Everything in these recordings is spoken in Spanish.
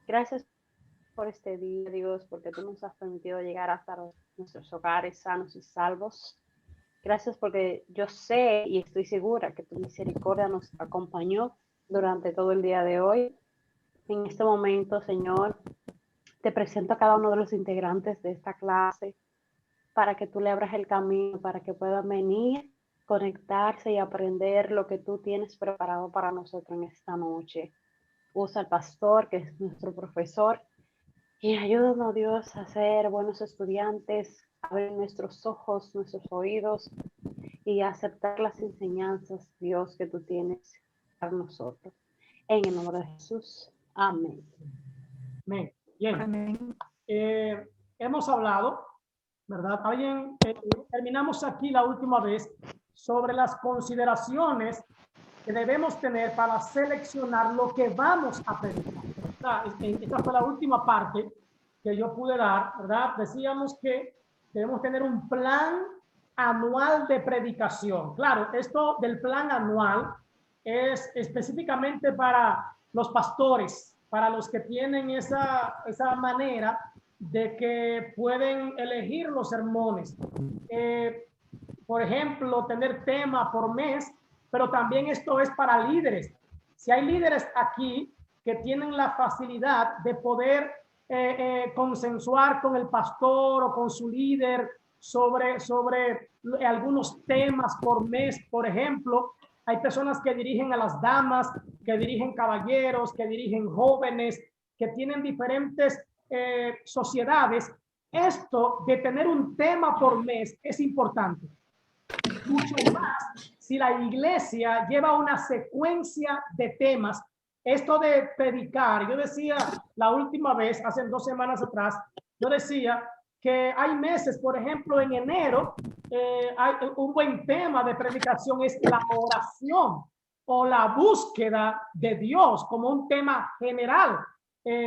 Gracias por este día, Dios, porque tú nos has permitido llegar hasta nuestros hogares sanos y salvos. Gracias porque yo sé y estoy segura que tu misericordia nos acompañó durante todo el día de hoy. En este momento, Señor, te presento a cada uno de los integrantes de esta clase para que tú le abras el camino, para que puedan venir, conectarse y aprender lo que tú tienes preparado para nosotros en esta noche. Usa al pastor, que es nuestro profesor, y ayúdanos, Dios, a ser buenos estudiantes, a abrir nuestros ojos, nuestros oídos y a aceptar las enseñanzas, Dios, que tú tienes para nosotros. En el nombre de Jesús. Amén. Amén. Bien. Amén. Hemos hablado, ¿verdad? Terminamos aquí la última vez sobre las consideraciones que debemos tener para seleccionar lo que vamos a predicar. Esta fue la última parte que yo pude dar, ¿verdad? Decíamos que debemos tener un plan anual de predicación. Claro, esto del plan anual es específicamente para los pastores, para los que tienen esa manera de que pueden elegir los sermones. Por ejemplo, tener tema por mes, pero también esto es para líderes. Si hay líderes aquí que tienen la facilidad de poder consensuar con el pastor o con su líder sobre algunos temas por mes, por ejemplo, hay personas que dirigen a las damas, que dirigen caballeros, que dirigen jóvenes, que tienen diferentes sociedades. Esto de tener un tema por mes es importante. Mucho más si la iglesia lleva una secuencia de temas. Esto de predicar, yo decía la última vez, hace 2 semanas atrás, yo decía que hay meses, por ejemplo, en enero, hay un buen tema de predicación es la oración o la búsqueda de Dios como un tema general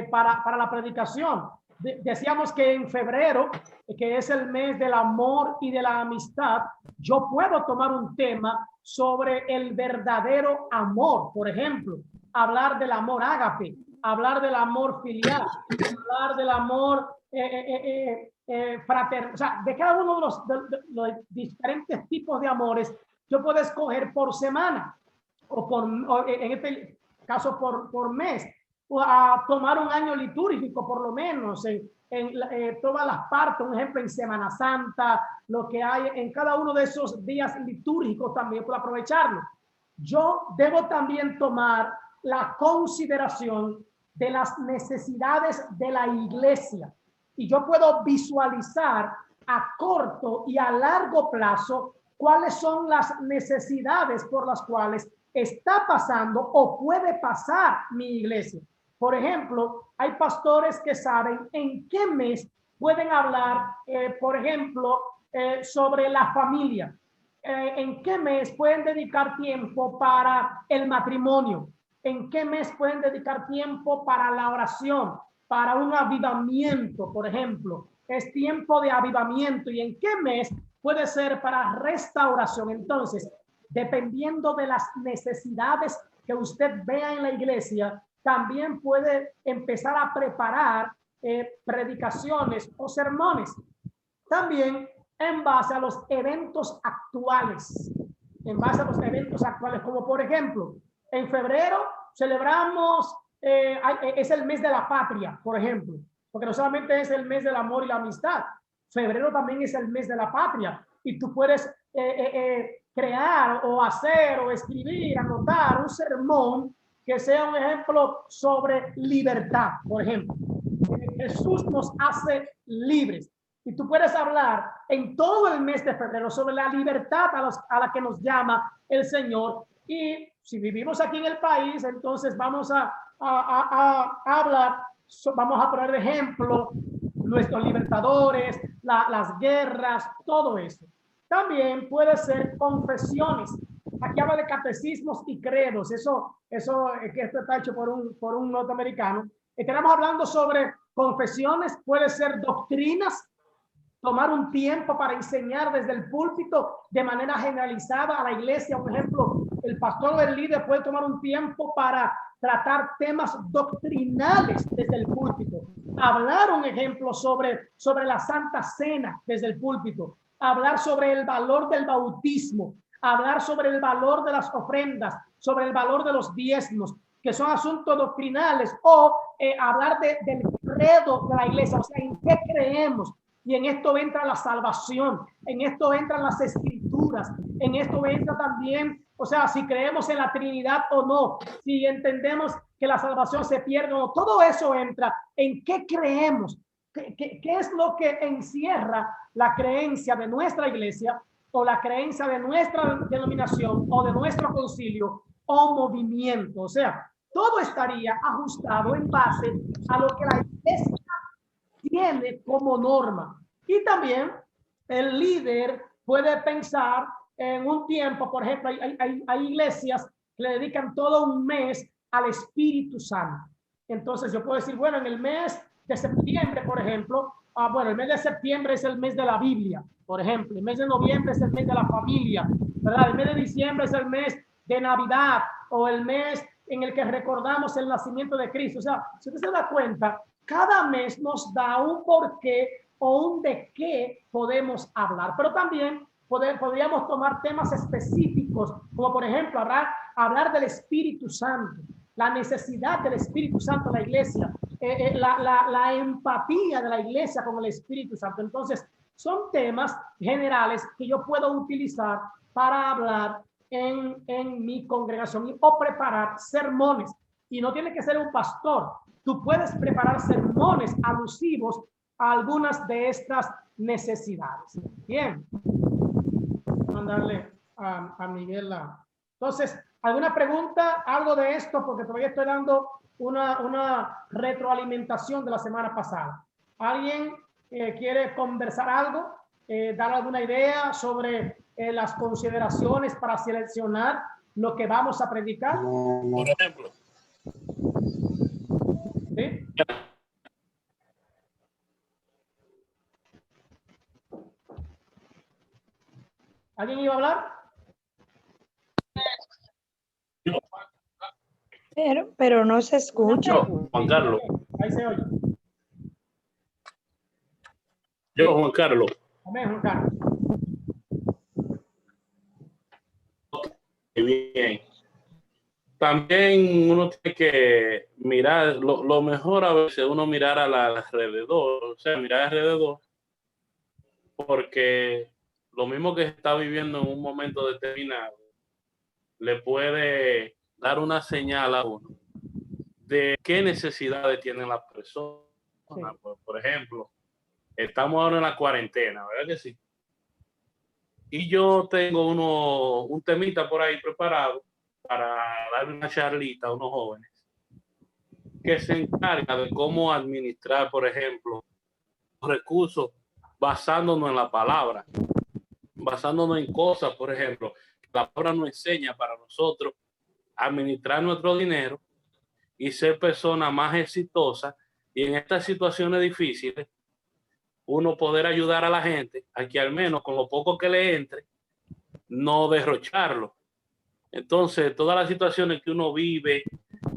para la predicación. Decíamos que en febrero, que es el mes del amor y de la amistad, yo puedo tomar un tema sobre el verdadero amor, por ejemplo, hablar del amor ágape, hablar del amor filial, hablar del amor fraterno, o sea, de cada uno de los diferentes tipos de amores, yo puedo escoger por semana o en este caso por mes, o a tomar un año litúrgico por lo menos en todas las partes, un ejemplo en Semana Santa, lo que hay en cada uno de esos días litúrgicos también puedo aprovecharlo. Yo debo también tomar la consideración de las necesidades de la iglesia y yo puedo visualizar a corto y a largo plazo cuáles son las necesidades por las cuales está pasando o puede pasar mi iglesia. Por ejemplo, hay pastores que saben en qué mes pueden hablar, por ejemplo, sobre la familia. ¿En qué mes pueden dedicar tiempo para el matrimonio? ¿En qué mes pueden dedicar tiempo para la oración, para un avivamiento, por ejemplo? Es tiempo de avivamiento. ¿Y en qué mes puede ser para restauración? Entonces, dependiendo de las necesidades que usted vea en la iglesia, también puede empezar a preparar predicaciones o sermones. También en base a los eventos actuales. En base a los eventos actuales, como por ejemplo, en febrero celebramos, es el mes de la patria, por ejemplo, porque no solamente es el mes del amor y la amistad, febrero también es el mes de la patria y tú puedes crear o hacer o escribir, anotar un sermón que sea un ejemplo sobre libertad, por ejemplo. Jesús nos hace libres. Y tú puedes hablar en todo el mes de febrero sobre la libertad a la que nos llama el Señor. Y si vivimos aquí en el país, entonces vamos a hablar, vamos a poner de ejemplo nuestros libertadores, las guerras, todo eso. También puede ser confesiones. Aquí habla de catecismos y credos. Eso que esto está hecho por un norteamericano. Estaremos hablando sobre confesiones, puede ser doctrinas, tomar un tiempo para enseñar desde el púlpito de manera generalizada a la iglesia. Un ejemplo, el pastor o el líder puede tomar un tiempo para tratar temas doctrinales desde el púlpito, hablar un ejemplo sobre la Santa Cena desde el púlpito, hablar sobre el valor del bautismo, hablar sobre el valor de las ofrendas, sobre el valor de los diezmos, que son asuntos doctrinales, o hablar del credo de la iglesia, o sea, en qué creemos. Y en esto entra la salvación, en esto entran las escrituras, en esto entra también, o sea, si creemos en la Trinidad o no, si entendemos que la salvación se pierde o no, todo eso entra en qué creemos, qué es lo que encierra la creencia de nuestra iglesia o la creencia de nuestra denominación o de nuestro concilio o movimiento. O sea, todo estaría ajustado en base a lo que la iglesia tiene como norma. Y también el líder puede pensar en un tiempo, por ejemplo, hay iglesias que le dedican todo un mes al Espíritu Santo. Entonces yo puedo decir, bueno, en el mes de septiembre, por ejemplo, bueno, el mes de septiembre es el mes de la Biblia, por ejemplo, el mes de noviembre es el mes de la familia, ¿verdad? El mes de diciembre es el mes de Navidad o el mes en el que recordamos el nacimiento de Cristo. O sea, si usted se da cuenta, cada mes nos da un porqué o un de qué podemos hablar, pero también podríamos tomar temas específicos, como por ejemplo hablar del Espíritu Santo, la necesidad del Espíritu Santo en la iglesia, la empatía de la iglesia con el Espíritu Santo. Entonces, son temas generales que yo puedo utilizar para hablar en mi congregación o preparar sermones. Y no tiene que ser un pastor. Tú puedes preparar sermones alusivos a algunas de estas necesidades. Bien. Mandarle a Miguel Entonces, ¿alguna pregunta? Algo de esto, porque todavía estoy dando una retroalimentación de la semana pasada. ¿Alguien quiere conversar algo? ¿Dar alguna idea sobre las consideraciones para seleccionar lo que vamos a predicar? Por ejemplo. ¿Sí? ¿Alguien iba a hablar? Pero no se escucha. Yo, Juan Carlos. Ahí se oye. Yo, Juan Carlos. Amén, Juan Carlos. Bien. También uno tiene que mirar, lo mejor a veces uno mirar alrededor, o sea, mirar alrededor, porque lo mismo que está viviendo en un momento determinado, le puede dar una señal a uno de qué necesidades tienen las personas. Sí. Por ejemplo, estamos ahora en la cuarentena, ¿verdad que sí? Y yo tengo un temita por ahí preparado para darle una charlita a unos jóvenes que se encarga de cómo administrar, por ejemplo, los recursos basándonos en la palabra, basándonos en cosas, por ejemplo, que la palabra nos enseña para nosotros administrar nuestro dinero y ser personas más exitosas, y en estas situaciones difíciles uno poder ayudar a la gente a que al menos con lo poco que le entre no derrocharlo. Entonces todas las situaciones que uno vive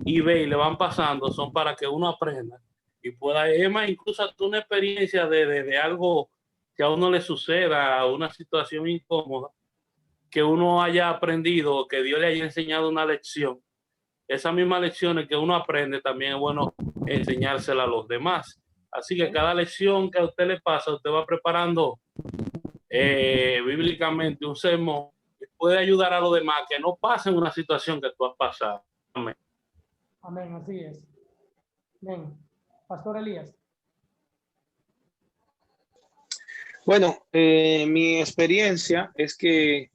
y ve y le van pasando son para que uno aprenda y pueda, es más, incluso una experiencia de algo que a uno le suceda, una situación incómoda, que uno haya aprendido, que Dios le haya enseñado una lección. Esas mismas lecciones que uno aprende también es bueno enseñársela a los demás. Así que cada lección que a usted le pasa, usted va preparando bíblicamente un sermón que puede ayudar a los demás que no pasen una situación que tú has pasado. Amén. Amén, así es. Amén. Pastor Elías. Bueno, mi experiencia es que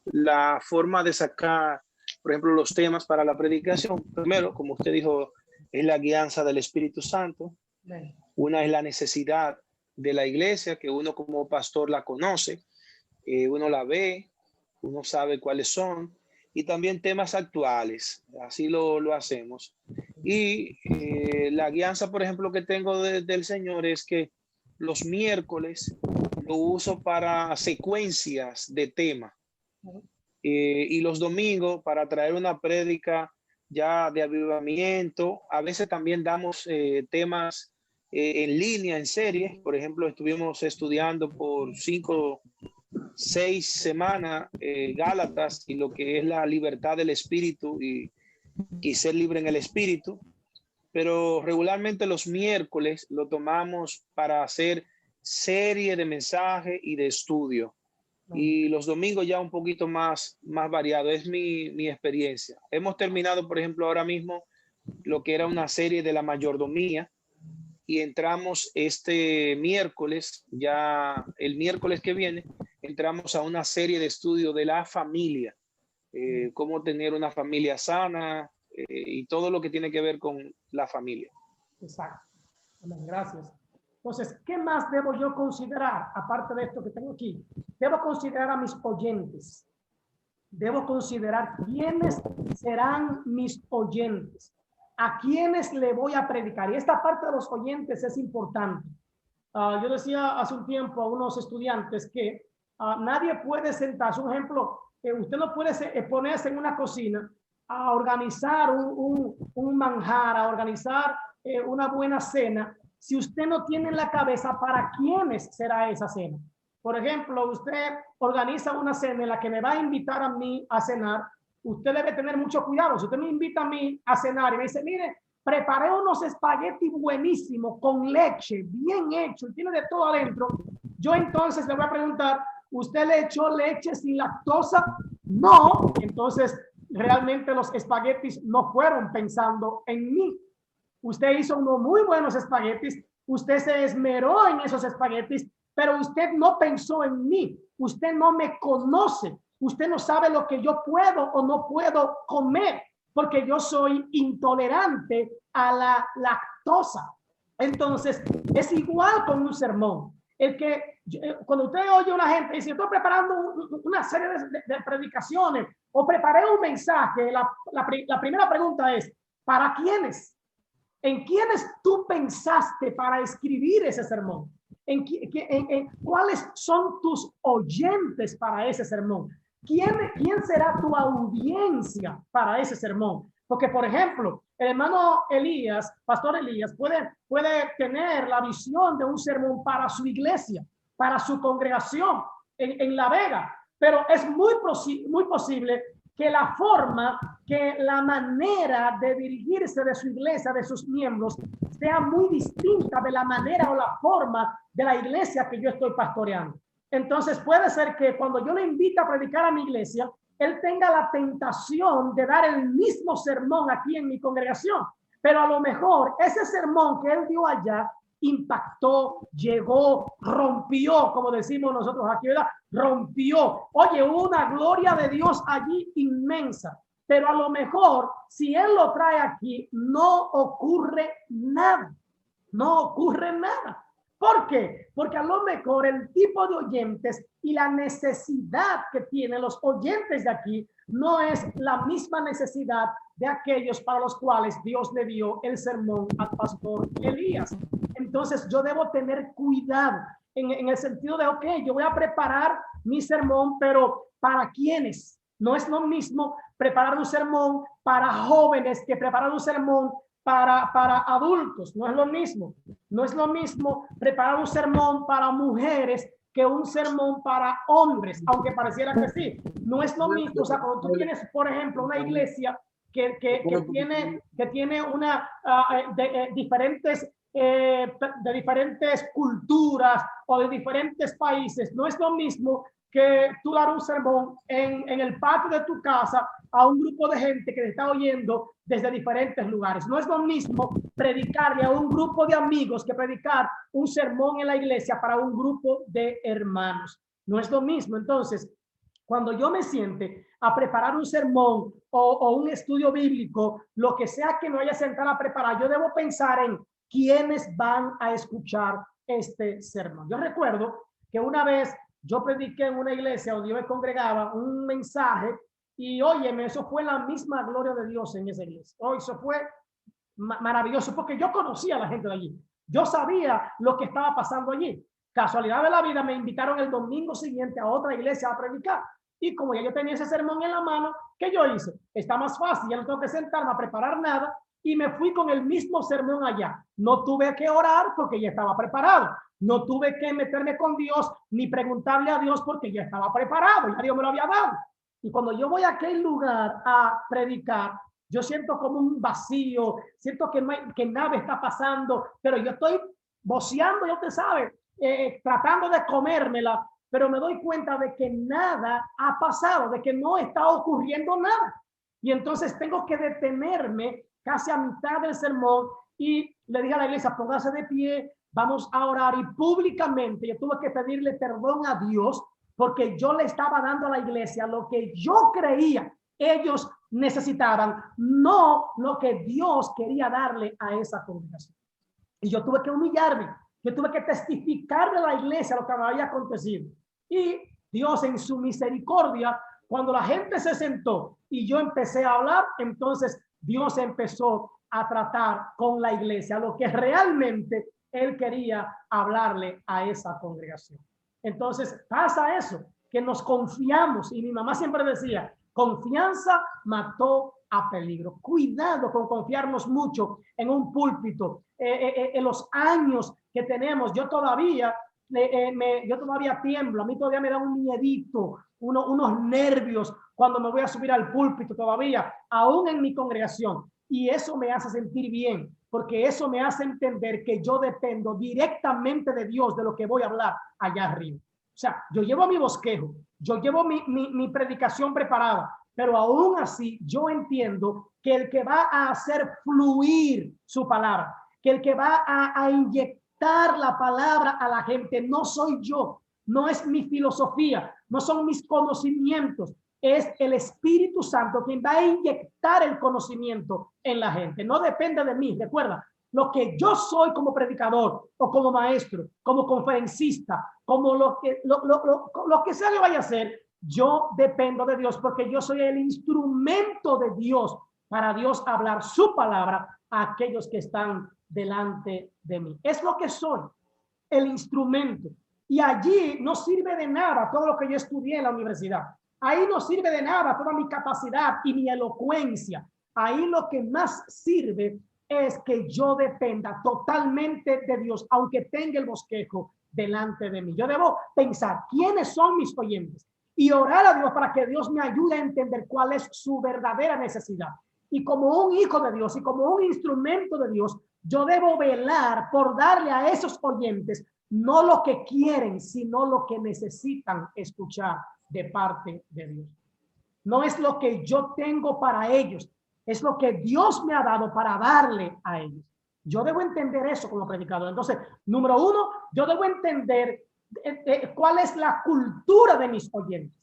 la forma de sacar, por ejemplo, los temas para la predicación, primero, como usted dijo, es la guianza del Espíritu Santo. Amén. Una es la necesidad de la iglesia, que uno como pastor la conoce, uno la ve, uno sabe cuáles son, y también temas actuales, así lo hacemos. Y la guianza, por ejemplo, que tengo del Señor es que los miércoles lo uso para secuencias de tema. Y los domingos para traer una prédica ya de avivamiento. A veces también damos temas en línea, en serie. Por ejemplo, estuvimos estudiando por 5, 6 semanas Gálatas y lo que es la libertad del espíritu y ser libre en el espíritu. Pero regularmente los miércoles lo tomamos para hacer serie de mensajes y de estudio. Y los domingos ya un poquito más variado. Es mi experiencia. Hemos terminado, por ejemplo, ahora mismo lo que era una serie de la mayordomía y entramos este miércoles, ya el miércoles que viene, entramos a una serie de estudio de la familia, cómo tener una familia sana y todo lo que tiene que ver con la familia. Exacto. Bueno, gracias. Entonces, ¿qué más debo yo considerar, aparte de esto que tengo aquí? Debo considerar a mis oyentes. Debo considerar quiénes serán mis oyentes, a quiénes le voy a predicar. Y esta parte de los oyentes es importante. Yo decía hace un tiempo a unos estudiantes que nadie puede sentarse. Un ejemplo, usted no puede ponerse en una cocina a organizar un manjar, a organizar una buena cena, si usted no tiene en la cabeza para quiénes será esa cena. Por ejemplo, usted organiza una cena en la que me va a invitar a mí a cenar. Usted debe tener mucho cuidado. Si usted me invita a mí a cenar y me dice, mire, preparé unos espaguetis buenísimos con leche, bien hecho, y tiene de todo adentro, yo entonces le voy a preguntar, ¿usted le echó leche sin lactosa? No. Entonces, realmente los espaguetis no fueron pensando en mí. Usted hizo unos muy buenos espaguetis, usted se esmeró en esos espaguetis, pero usted no pensó en mí, usted no me conoce, usted no sabe lo que yo puedo o no puedo comer, porque yo soy intolerante a la lactosa. Entonces, es igual con un sermón. Cuando usted oye a una gente y dice, estoy preparando una serie de predicaciones o preparé un mensaje, la primera pregunta es, ¿para quiénes? ¿En quiénes tú pensaste para escribir ese sermón? ¿Cuáles son tus oyentes para ese sermón? ¿Quién será tu audiencia para ese sermón? Porque, por ejemplo, el hermano Elías, pastor Elías, puede tener la visión de un sermón para su iglesia, para su congregación en La Vega, pero es muy posible que la forma, que la manera de dirigirse de su iglesia, de sus miembros, sea muy distinta de la manera o la forma de la iglesia que yo estoy pastoreando. Entonces puede ser que cuando yo le invite a predicar a mi iglesia, él tenga la tentación de dar el mismo sermón aquí en mi congregación, pero a lo mejor ese sermón que él dio allá impactó, llegó, rompió, como decimos nosotros aquí, ¿verdad? Rompió. Oye, una gloria de Dios allí inmensa. Pero a lo mejor, si él lo trae aquí, no ocurre nada. No ocurre nada. ¿Por qué? Porque a lo mejor el tipo de oyentes y la necesidad que tienen los oyentes de aquí no es la misma necesidad de aquellos para los cuales Dios le dio el sermón al pastor Elías. Entonces yo debo tener cuidado en el sentido de, ok, yo voy a preparar mi sermón, pero ¿para quiénes? No es lo mismo preparar un sermón para jóvenes que preparar un sermón para adultos. No es lo mismo. No es lo mismo preparar un sermón para mujeres que un sermón para hombres, aunque pareciera que sí. No es lo mismo. O sea, cuando tú tienes, por ejemplo, una iglesia que tiene una diferentes culturas o de diferentes países, no es lo mismo que tú dar un sermón en el patio de tu casa a un grupo de gente que te está oyendo desde diferentes lugares. No es lo mismo predicarle a un grupo de amigos que predicar un sermón en la iglesia para un grupo de hermanos. No es lo mismo. Entonces, cuando yo me siente a preparar un sermón o un estudio bíblico, lo que sea que me vaya a sentar a preparar, yo debo pensar en quiénes van a escuchar este sermón. Yo recuerdo que una vez yo prediqué en una iglesia donde yo me congregaba un mensaje y óyeme, eso fue la misma gloria de Dios en esa iglesia. Eso fue maravilloso porque yo conocía a la gente de allí. Yo sabía lo que estaba pasando allí. Casualidad de la vida, me invitaron el domingo siguiente a otra iglesia a predicar. Y como ya yo tenía ese sermón en la mano, ¿qué yo hice? Está más fácil, ya no tengo que sentarme a preparar nada, y me fui con el mismo sermón allá. No tuve que orar porque ya estaba preparado. No tuve que meterme con Dios ni preguntarle a Dios porque ya estaba preparado, ya Dios me lo había dado. Y cuando yo voy a aquel lugar a predicar, yo siento como un vacío, siento que nada está pasando, pero yo estoy voceando, ya usted sabe, tratando de comérmela, pero me doy cuenta de que nada ha pasado, de que no está ocurriendo nada. Y entonces tengo que detenerme casi a mitad del sermón y le dije a la iglesia, póngase de pie, vamos a orar. Y públicamente yo tuve que pedirle perdón a Dios porque yo le estaba dando a la iglesia lo que yo creía ellos necesitaban, no lo que Dios quería darle a esa congregación. Y yo tuve que humillarme, yo tuve que testificarle a la iglesia lo que me había acontecido. Y Dios en su misericordia, cuando la gente se sentó y yo empecé a hablar, entonces Dios empezó a tratar con la iglesia lo que realmente Él quería hablarle a esa congregación. Entonces pasa eso, que nos confiamos, y mi mamá siempre decía, confianza mató a peligro. Cuidado con confiarnos mucho en un púlpito. En los años que tenemos, yo todavía tiemblo, a mí todavía me da un miedito, unos nervios cuando me voy a subir al púlpito todavía, aún en mi congregación. Y eso me hace sentir bien, porque eso me hace entender que yo dependo directamente de Dios, de lo que voy a hablar allá arriba. O sea, yo llevo mi bosquejo, yo llevo mi predicación preparada, pero aún así yo entiendo que el que va a hacer fluir su palabra, que el que va a inyectar la palabra a la gente, no soy yo, no es mi filosofía, no son mis conocimientos, es el Espíritu Santo quien va a inyectar el conocimiento en la gente. No depende de mí, recuerda, lo que yo soy como predicador o como maestro, como conferencista, como lo que sea que vaya a hacer, yo dependo de Dios porque yo soy el instrumento de Dios para Dios hablar su palabra a aquellos que están delante de mí. Es lo que soy, el instrumento. Y allí no sirve de nada todo lo que yo estudié en la universidad. Ahí no sirve de nada toda mi capacidad y mi elocuencia. Ahí lo que más sirve es que yo dependa totalmente de Dios, aunque tenga el bosquejo delante de mí. Yo debo pensar quiénes son mis oyentes y orar a Dios para que Dios me ayude a entender cuál es su verdadera necesidad. Y como un hijo de Dios y como un instrumento de Dios, yo debo velar por darle a esos oyentes no lo que quieren, sino lo que necesitan escuchar de parte de Dios. No es lo que yo tengo para ellos, es lo que Dios me ha dado para darle a ellos. Yo debo entender eso como predicador. Entonces, número uno, yo debo entender cuál es la cultura de mis oyentes.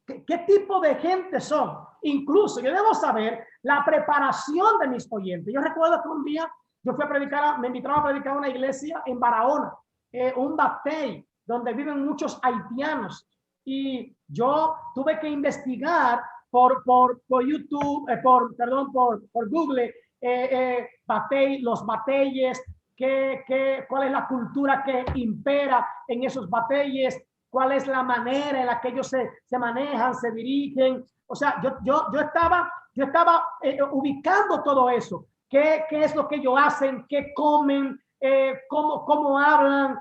¿Qué tipo de gente son? Incluso yo debo saber la preparación de mis oyentes. Yo recuerdo que un día yo fui a predicar, me invitaron a predicar a una iglesia en Barahona, un batey, donde viven muchos haitianos. Y yo tuve que investigar por YouTube, por Google, los bateyes, cuál es la cultura que impera en esos bateyes, cuál es la manera en la que ellos se manejan, se dirigen. O sea, yo estaba ubicando todo eso. ¿Qué es lo que ellos hacen? ¿Qué comen? ¿Cómo hablan?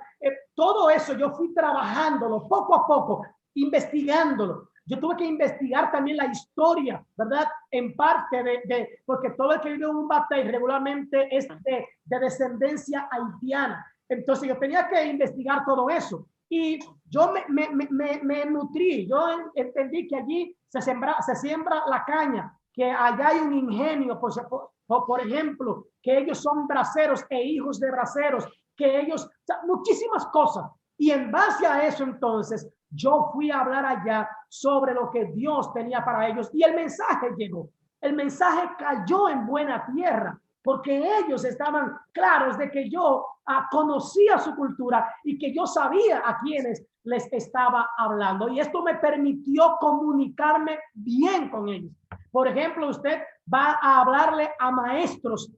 Todo eso yo fui trabajándolo poco a poco, investigándolo. Yo tuve que investigar también la historia, ¿verdad? En parte porque todo el que vive en un batey regularmente es de descendencia haitiana. Entonces yo tenía que investigar todo eso. Y yo me nutrí, yo entendí que allí se siembra la caña, que allá hay un ingenio, por ejemplo, que ellos son braceros e hijos de braceros, que ellos, o sea, muchísimas cosas. Y en base a eso, entonces, yo fui a hablar allá sobre lo que Dios tenía para ellos. Y el mensaje llegó. El mensaje cayó en buena tierra, porque ellos estaban claros de que yo conocía su cultura y que yo sabía a quienes les estaba hablando. Y esto me permitió comunicarme bien con ellos. Por ejemplo, usted va a hablarle a maestros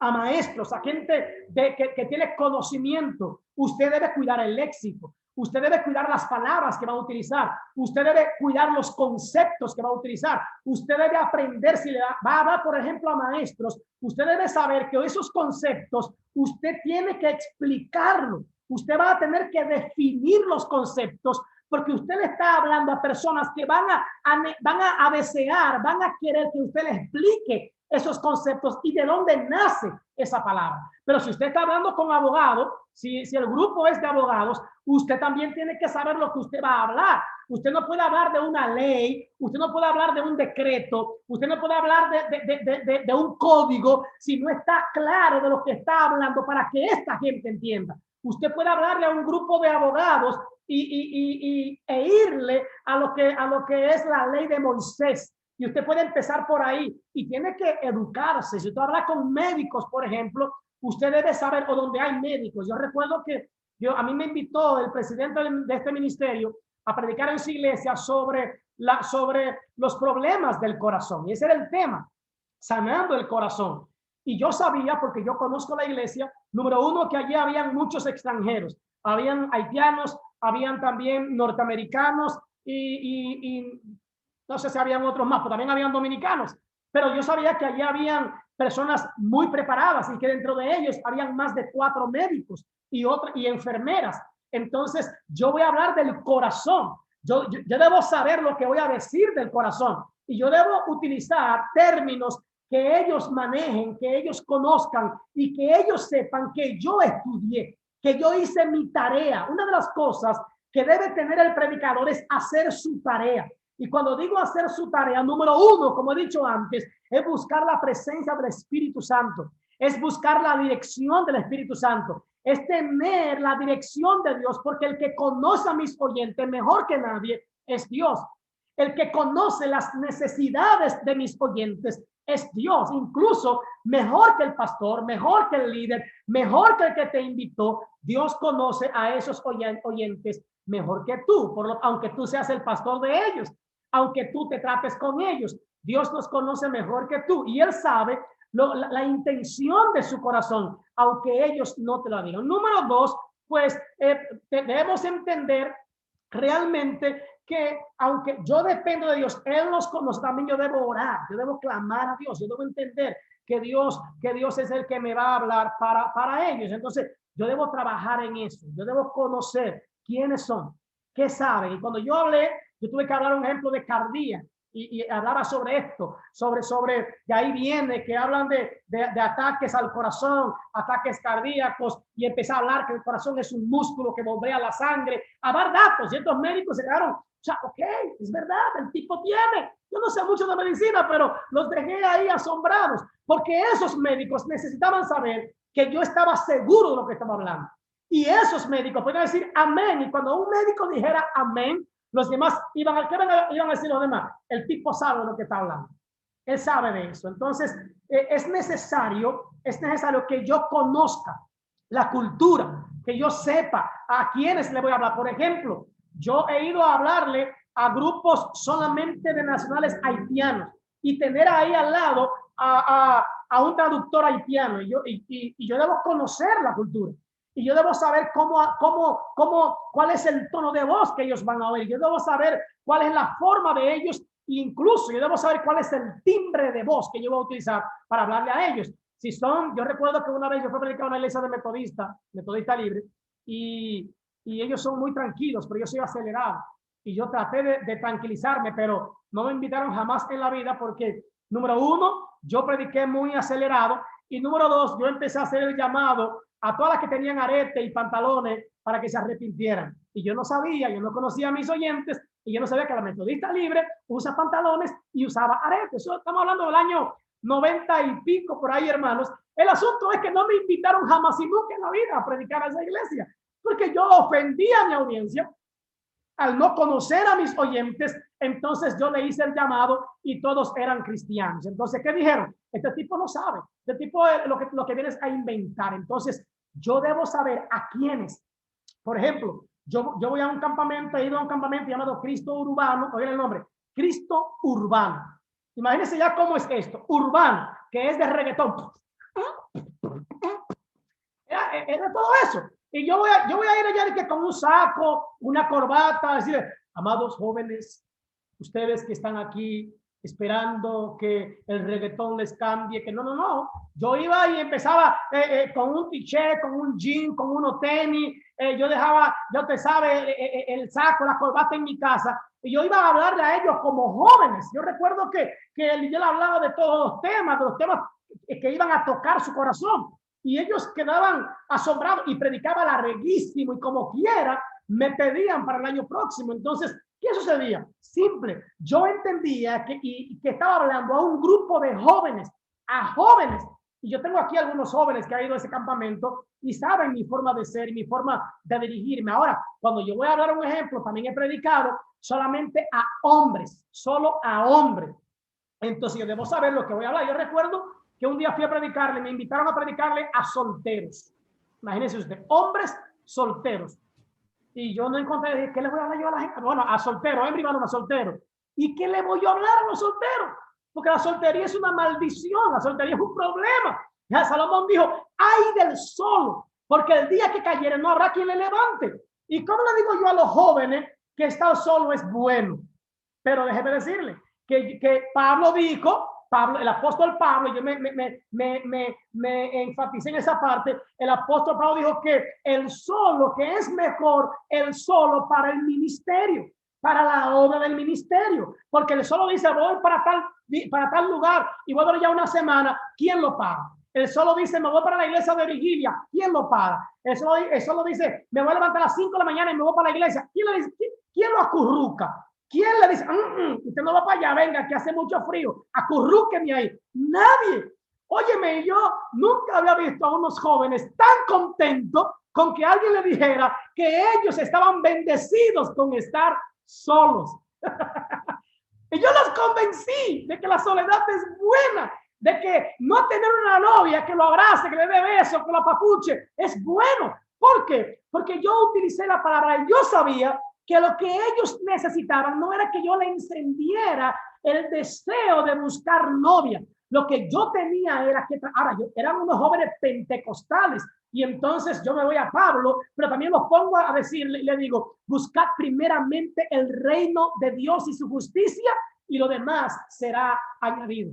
a maestros, a gente que tiene conocimiento. Usted debe cuidar el léxico. Usted debe cuidar las palabras que va a utilizar. Usted debe cuidar los conceptos que va a utilizar. Usted debe aprender, si le va a hablar, por ejemplo, a maestros, usted debe saber que esos conceptos usted tiene que explicarlo. Usted va a tener que definir los conceptos, porque usted le está hablando a personas que van a desear, van a querer que usted les explique esos conceptos y de dónde nace esa palabra. Pero si usted está hablando con abogados, si el grupo es de abogados, usted también tiene que saber lo que usted va a hablar. Usted no puede hablar de una ley, usted no puede hablar de un decreto, usted no puede hablar de un código si no está claro de lo que está hablando para que esta gente entienda. Usted puede hablarle a un grupo de abogados e irle a lo que es la ley de Moisés. Y usted puede empezar por ahí y tiene que educarse. Si usted habla con médicos, por ejemplo, usted debe saber, o donde hay médicos. Yo recuerdo que a mí me invitó el presidente de este ministerio a predicar en su iglesia sobre los problemas del corazón. Y ese era el tema, sanando el corazón. Y yo sabía, porque yo conozco la iglesia, número uno, que allí habían muchos extranjeros. Habían haitianos, habían también norteamericanos y no sé si habían otros más, pero también habían dominicanos. Pero yo sabía que allí habían personas muy preparadas y que dentro de ellos habían más de 4 médicos y enfermeras. Entonces, yo voy a hablar del corazón. Yo debo saber lo que voy a decir del corazón. Y yo debo utilizar términos que ellos manejen, que ellos conozcan y que ellos sepan que yo estudié, que yo hice mi tarea. Una de las cosas que debe tener el predicador es hacer su tarea. Y cuando digo hacer su tarea, número uno, como he dicho antes, es buscar la presencia del Espíritu Santo. Es buscar la dirección del Espíritu Santo. Es tener la dirección de Dios, porque el que conoce a mis oyentes mejor que nadie es Dios. El que conoce las necesidades de mis oyentes es Dios, incluso mejor que el pastor, mejor que el líder, mejor que el que te invitó. Dios conoce a esos oyentes mejor que tú, aunque tú seas el pastor de ellos, aunque tú te trates con ellos. Dios los conoce mejor que tú y Él sabe la intención de su corazón, aunque ellos no te lo digan. Número 2, pues debemos entender realmente que aunque yo dependo de Dios, Él los conoce, también yo debo orar, yo debo clamar a Dios, yo debo entender que Dios es el que me va a hablar para ellos. Entonces, yo debo trabajar en eso, yo debo conocer quiénes son, qué saben. Y cuando yo hablé, yo tuve que hablar un ejemplo de cardía y hablaba sobre esto, de ahí viene que hablan de ataques al corazón, ataques cardíacos, y empecé a hablar que el corazón es un músculo que bombea la sangre, a dar datos, y estos médicos se quedaron, o sea, ok, es verdad, el tipo tiene, yo no sé mucho de medicina, pero los dejé ahí asombrados, porque esos médicos necesitaban saber que yo estaba seguro de lo que estaba hablando. Y esos médicos pueden decir amén, y cuando un médico dijera amén, los demás iban a decir los demás, el tipo sabe de lo que está hablando, él sabe de eso. Entonces es necesario que yo conozca la cultura, que yo sepa a quiénes le voy a hablar. Por ejemplo, yo he ido a hablarle a grupos solamente de nacionales haitianos y tener ahí al lado a un traductor haitiano, y yo debo conocer la cultura. Y yo debo saber cuál es el tono de voz que ellos van a oír. Yo debo saber cuál es la forma de ellos. Incluso yo debo saber cuál es el timbre de voz que yo voy a utilizar para hablarle a ellos. Yo recuerdo que una vez yo fui a predicar a una iglesia de metodista libre, y ellos son muy tranquilos, pero yo soy acelerado. Y yo traté de tranquilizarme, pero no me invitaron jamás en la vida porque, número 1, yo prediqué muy acelerado. Y número 2, yo empecé a hacer el llamado a todas las que tenían arete y pantalones para que se arrepintieran. Y yo no conocía a mis oyentes, y yo no sabía que la metodista libre usa pantalones y usaba arete. Eso estamos hablando del año 90 y pico, por ahí, hermanos. El asunto es que no me invitaron jamás y nunca en la vida a predicar a esa iglesia, porque yo ofendía a mi audiencia al no conocer a mis oyentes. Entonces yo le hice el llamado y todos eran cristianos. Entonces, ¿qué dijeron? Este tipo no sabe. Este tipo lo que viene es a inventar. Entonces, yo debo saber a quiénes. Por ejemplo, yo voy a un campamento, he ido a un campamento llamado Cristo Urbano. Oigan el nombre, Cristo Urbano. Imagínense ya cómo es esto. Urbano, que es de reggaetón. de todo eso. Y yo voy a ir allá de que con un saco, una corbata, decir, amados jóvenes, ustedes que están aquí esperando que el reggaetón les cambie, que no. Yo iba y empezaba con un t-shirt, con un jean, con unos tenis. Yo dejaba, yo te sabe, el saco, la corbata en mi casa. Y yo iba a hablarle a ellos como jóvenes. Yo recuerdo que yo le hablaba de todos los temas que iban a tocar su corazón. Y ellos quedaban asombrados y predicaba larguísimo y como quiera me pedían para el año próximo. Entonces, ¿qué sucedía? Simple. Yo entendía que estaba hablando a un grupo de jóvenes, a jóvenes. Y yo tengo aquí algunos jóvenes que han ido a ese campamento y saben mi forma de ser y mi forma de dirigirme. Ahora, cuando yo voy a hablar un ejemplo, también he predicado solamente a hombres, solo a hombres. Entonces yo debo saber lo que voy a hablar. Yo recuerdo que un día fui a predicarle, me invitaron a predicarle a solteros. Imagínense usted, hombres solteros. Y yo no encontré, ¿qué le voy a hablar yo a la gente? Bueno, a solteros, hembra y varón, a solteros. ¿Y qué le voy yo a hablar a los solteros? Porque la soltería es una maldición, la soltería es un problema. Ya Salomón dijo, ay del solo, porque el día que cayere no habrá quien le levante. ¿Y cómo le digo yo a los jóvenes que estar solo es bueno? Pero déjeme decirle que Pablo dijo, el apóstol Pablo, yo me enfaticé en esa parte, el apóstol Pablo dijo que el solo, que es mejor el solo para el ministerio, para la obra del ministerio, porque el solo dice, voy para tal lugar y voy a ver ya una semana, ¿quién lo paga? El solo dice, me voy para la iglesia de vigilia, ¿quién lo paga? El solo dice, me voy a levantar a las 5 de la mañana y me voy para la iglesia, ¿quién lo acurruca? ¿Quién le dice, usted no va para allá, venga, que hace mucho frío, acurrúqueme ahí? Nadie. Óyeme, yo nunca había visto a unos jóvenes tan contentos con que alguien le dijera que ellos estaban bendecidos con estar solos. Y yo los convencí de que la soledad es buena, de que no tener una novia que lo abrace, que le dé besos, que lo apapuche, es bueno. ¿Por qué? Porque yo utilicé la palabra y yo sabía que lo que ellos necesitaban no era que yo le encendiera el deseo de buscar novia. Lo que yo tenía era que, ahora, eran unos jóvenes pentecostales, y entonces yo me voy a Pablo, pero también los pongo a decirle, y le digo, buscad primeramente el reino de Dios y su justicia, y lo demás será añadido.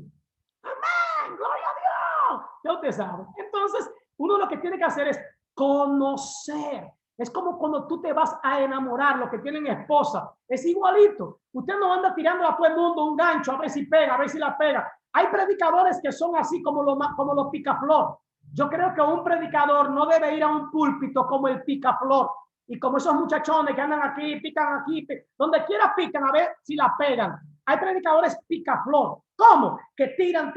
¡Amén! ¡Gloria a Dios! Ya usted sabe. Entonces, uno lo que tiene que hacer es conocer. Es como cuando tú te vas a enamorar, los que tienen esposa. Es igualito. Usted no anda tirando a todo el mundo un gancho a ver si pega, a ver si la pega. Hay predicadores que son así como los picaflor. Yo creo que un predicador no debe ir a un púlpito como el picaflor. Y como esos muchachones que andan aquí, donde quiera pican a ver si la pegan. Hay predicadores picaflor. ¿Cómo? Que tiran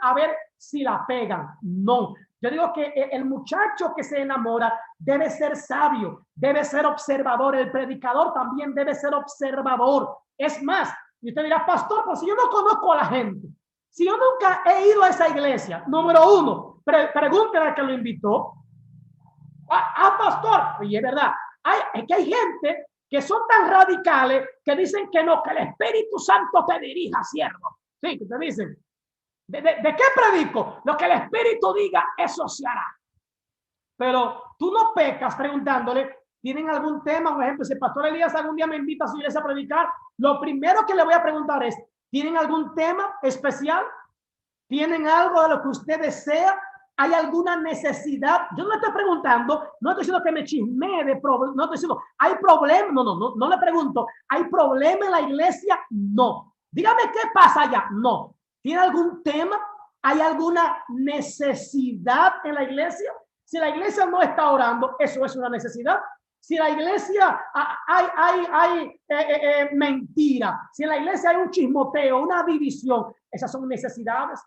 a ver si la pegan. No. Yo digo que el muchacho que se enamora debe ser sabio, debe ser observador. El predicador también debe ser observador. Es más, y usted dirá, pastor, pues si yo no conozco a la gente, si yo nunca he ido a esa iglesia, número uno, pregúntele al que lo invitó. Pastor, y es verdad, es que hay gente que son tan radicales que dicen que no, que el Espíritu Santo te dirija, siervo. Sí, que te dicen. ¿De qué predico? Lo que el Espíritu diga, eso se hará. Pero tú no pecas preguntándole, ¿tienen algún tema? Por ejemplo, si el pastor Elías algún día me invita a su iglesia a predicar, lo primero que le voy a preguntar es, ¿tienen algún tema especial? ¿Tienen algo de lo que usted desea? ¿Hay alguna necesidad? Yo no le estoy preguntando, no estoy diciendo que me chismee de problemas, no estoy diciendo, ¿hay problema? No le pregunto, ¿hay problema en la iglesia? No. Dígame qué pasa allá. No. ¿Tiene algún tema? ¿Hay alguna necesidad en la iglesia? Si la iglesia no está orando, eso es una necesidad. Si la iglesia hay mentira, si en la iglesia hay un chismoteo, una división, esas son necesidades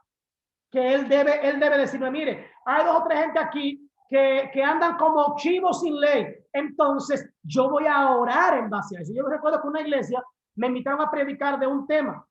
que él debe decirme, mire, hay 2 o 3 gente aquí que andan como chivos sin ley. Entonces yo voy a orar en base a eso. Yo recuerdo que una iglesia me invitaron a predicar de un tema,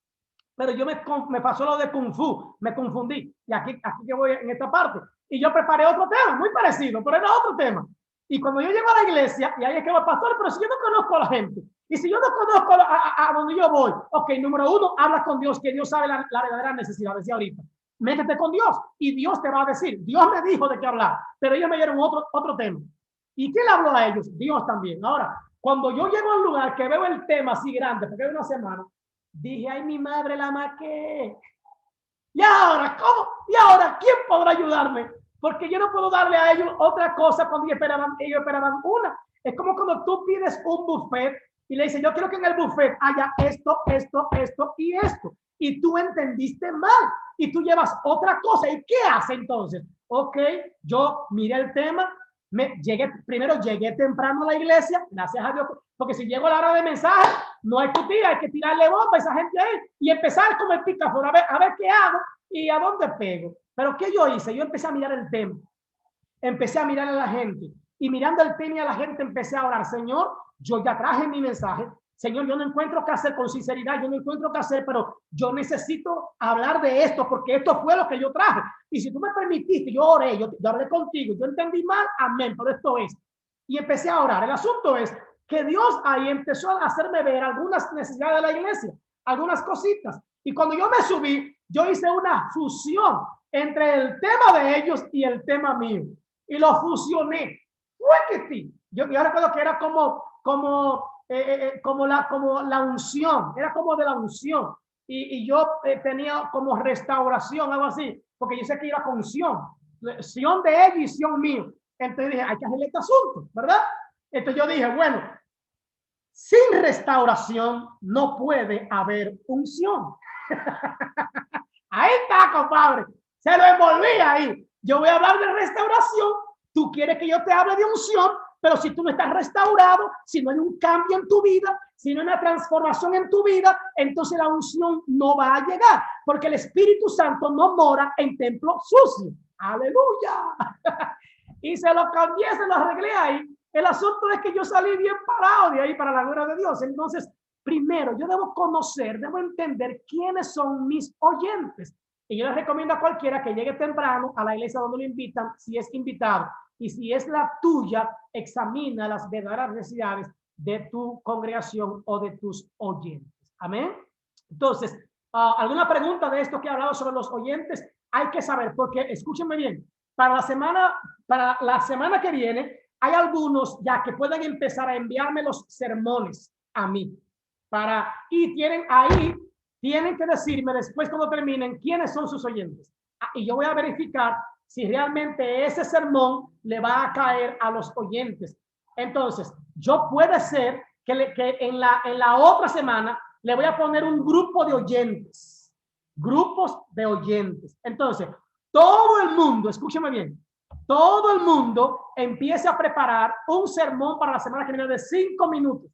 pero yo me pasó lo de Kung Fu, me confundí. Y aquí que voy en esta parte. Y yo preparé otro tema, muy parecido, pero era otro tema. Y cuando yo llego a la iglesia, y ahí es que va, pastor, pero si yo no conozco a la gente, y si yo no conozco a donde yo voy, ok, número 1, habla con Dios, que Dios sabe la verdadera necesidad, decía ahorita. métete con Dios y Dios te va a decir. Dios me dijo de qué hablar, pero ellos me dieron otro tema. ¿Y quién le habló a ellos? Dios también. Ahora, cuando yo llego a un lugar que veo el tema así grande, porque hay una semana, dije, ay, mi madre la maqué. ¿Y ahora cómo? ¿Y ahora quién podrá ayudarme? Porque yo no puedo darle a ellos otra cosa cuando ellos esperaban una. Es como cuando tú pides un buffet y le dices, yo quiero que en el buffet haya esto, esto, esto y esto. Y tú entendiste mal y tú llevas otra cosa. ¿Y qué hace entonces? Ok, yo miré el tema, primero llegué temprano a la iglesia, gracias a Dios, porque si llego a la hora de mensaje, no hay que tirar, hay que tirarle bomba a esa gente ahí y empezar como el picaflor, a ver qué hago y a dónde pego. Pero ¿qué yo hice? Yo empecé a mirar el tema, empecé a mirar a la gente y mirando el tema y a la gente empecé a orar, Señor, yo ya traje mi mensaje, Señor, yo no encuentro qué hacer con sinceridad, yo no encuentro qué hacer, pero yo necesito hablar de esto porque esto fue lo que yo traje. Y si tú me permitiste, yo oré, yo hablé contigo, yo entendí mal, amén, pero esto es. Y empecé a orar. El asunto es que Dios ahí empezó a hacerme ver algunas necesidades de la iglesia, algunas cositas. Y cuando yo me subí, yo hice una fusión entre el tema de ellos y el tema mío. Y lo fusioné. Fue que sí. Yo recuerdo que era como la unción, era como de la unción. Y yo tenía como restauración, algo así, porque yo sé que iba con unción de ellos y unción mío. Entonces dije, hay que hacerle este asunto, ¿verdad? Entonces yo dije, bueno, sin restauración no puede haber unción. Ahí está, compadre. Se lo envolví ahí. Yo voy a hablar de restauración. Tú quieres que yo te hable de unción, pero si tú no estás restaurado, si no hay un cambio en tu vida, si no hay una transformación en tu vida, entonces la unción no va a llegar, porque el Espíritu Santo no mora en templo sucio. Aleluya. Y se lo cambié, se lo arreglé ahí. El asunto es que yo salí bien parado de ahí para la gloria de Dios. Entonces, primero, yo debo conocer, debo entender quiénes son mis oyentes. Y yo les recomiendo a cualquiera que llegue temprano a la iglesia donde lo invitan, si es invitado. Y si es la tuya, examina las verdaderas necesidades de tu congregación o de tus oyentes. Amén. Entonces, ¿alguna pregunta de esto que he hablado sobre los oyentes? Hay que saber, porque escúchenme bien, para la semana que viene, hay algunos ya que pueden empezar a enviarme los sermones a mí. Y tienen que decirme después cuando terminen quiénes son sus oyentes. Y yo voy a verificar si realmente ese sermón le va a caer a los oyentes. Entonces, yo puede ser que en la otra semana le voy a poner un grupo de oyentes. Grupos de oyentes. Entonces, todo el mundo, escúcheme bien, todo el mundo empiece a preparar un sermón para la semana que viene de 5 minutos.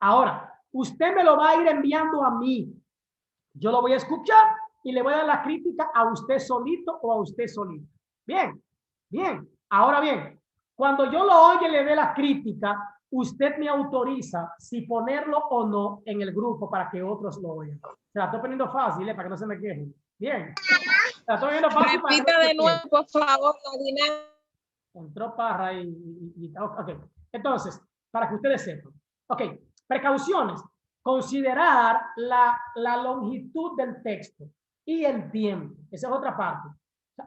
Ahora, usted me lo va a ir enviando a mí. Yo lo voy a escuchar y le voy a dar la crítica a usted solito o a usted solito. Bien, bien. Ahora bien, cuando yo lo oye y le dé la crítica, usted me autoriza si ponerlo o no en el grupo para que otros lo oigan. Se la estoy poniendo fácil, para que no se me quejen. Bien. Se la estoy poniendo fácil. Repita de nuevo, por favor, la dinámica. Entró Parra ok. Entonces, para que ustedes sepan. Ok, precauciones. Considerar la longitud del texto y el tiempo. Esa es otra parte.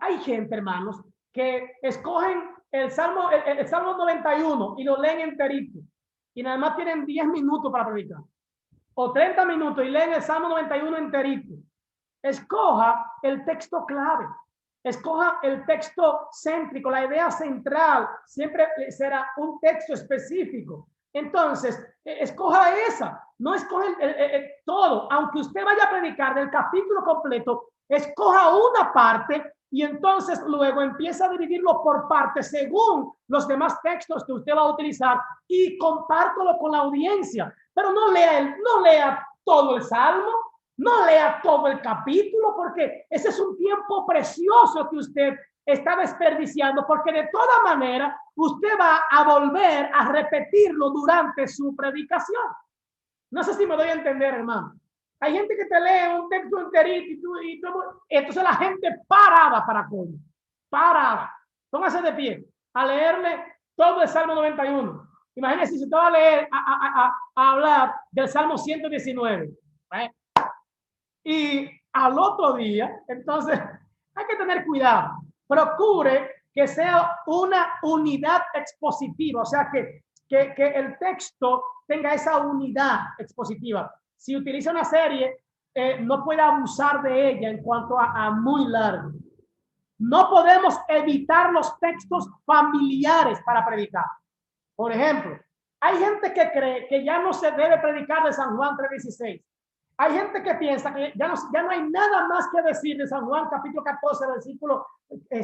Hay gente, hermanos, que escogen el Salmo 91 y lo leen enterito. Y nada más tienen 10 minutos para predicar. O 30 minutos y leen el Salmo 91 enterito. Escoja el texto clave. Escoja el texto céntrico, la idea central. Siempre será un texto específico. Entonces, escoja esa. No escoja todo. Aunque usted vaya a predicar del capítulo completo, escoja una parte y entonces luego empieza a dividirlo por partes según los demás textos que usted va a utilizar y compártelo con la audiencia. Pero no lea todo el salmo, no lea todo el capítulo, porque ese es un tiempo precioso que usted está desperdiciando, porque de toda manera usted va a volver a repetirlo durante su predicación. No sé si me doy a entender, hermano. Hay gente que te lee un texto enterito y entonces la gente parada para coño. Parada. Póngase de pie a leerle todo el Salmo 91. Imagínense si usted va a leer, a hablar del Salmo 119. Y al otro día, entonces, Hay que tener cuidado. Procure que sea una unidad expositiva, o sea, que el texto tenga esa unidad expositiva. Si utiliza una serie, no puede abusar de ella en cuanto a muy largo. No podemos evitar los textos familiares para predicar. Por ejemplo, hay gente que cree que ya no se debe predicar de San Juan 3:16. Hay gente que piensa que ya no hay nada más que decir de San Juan capítulo 14, versículo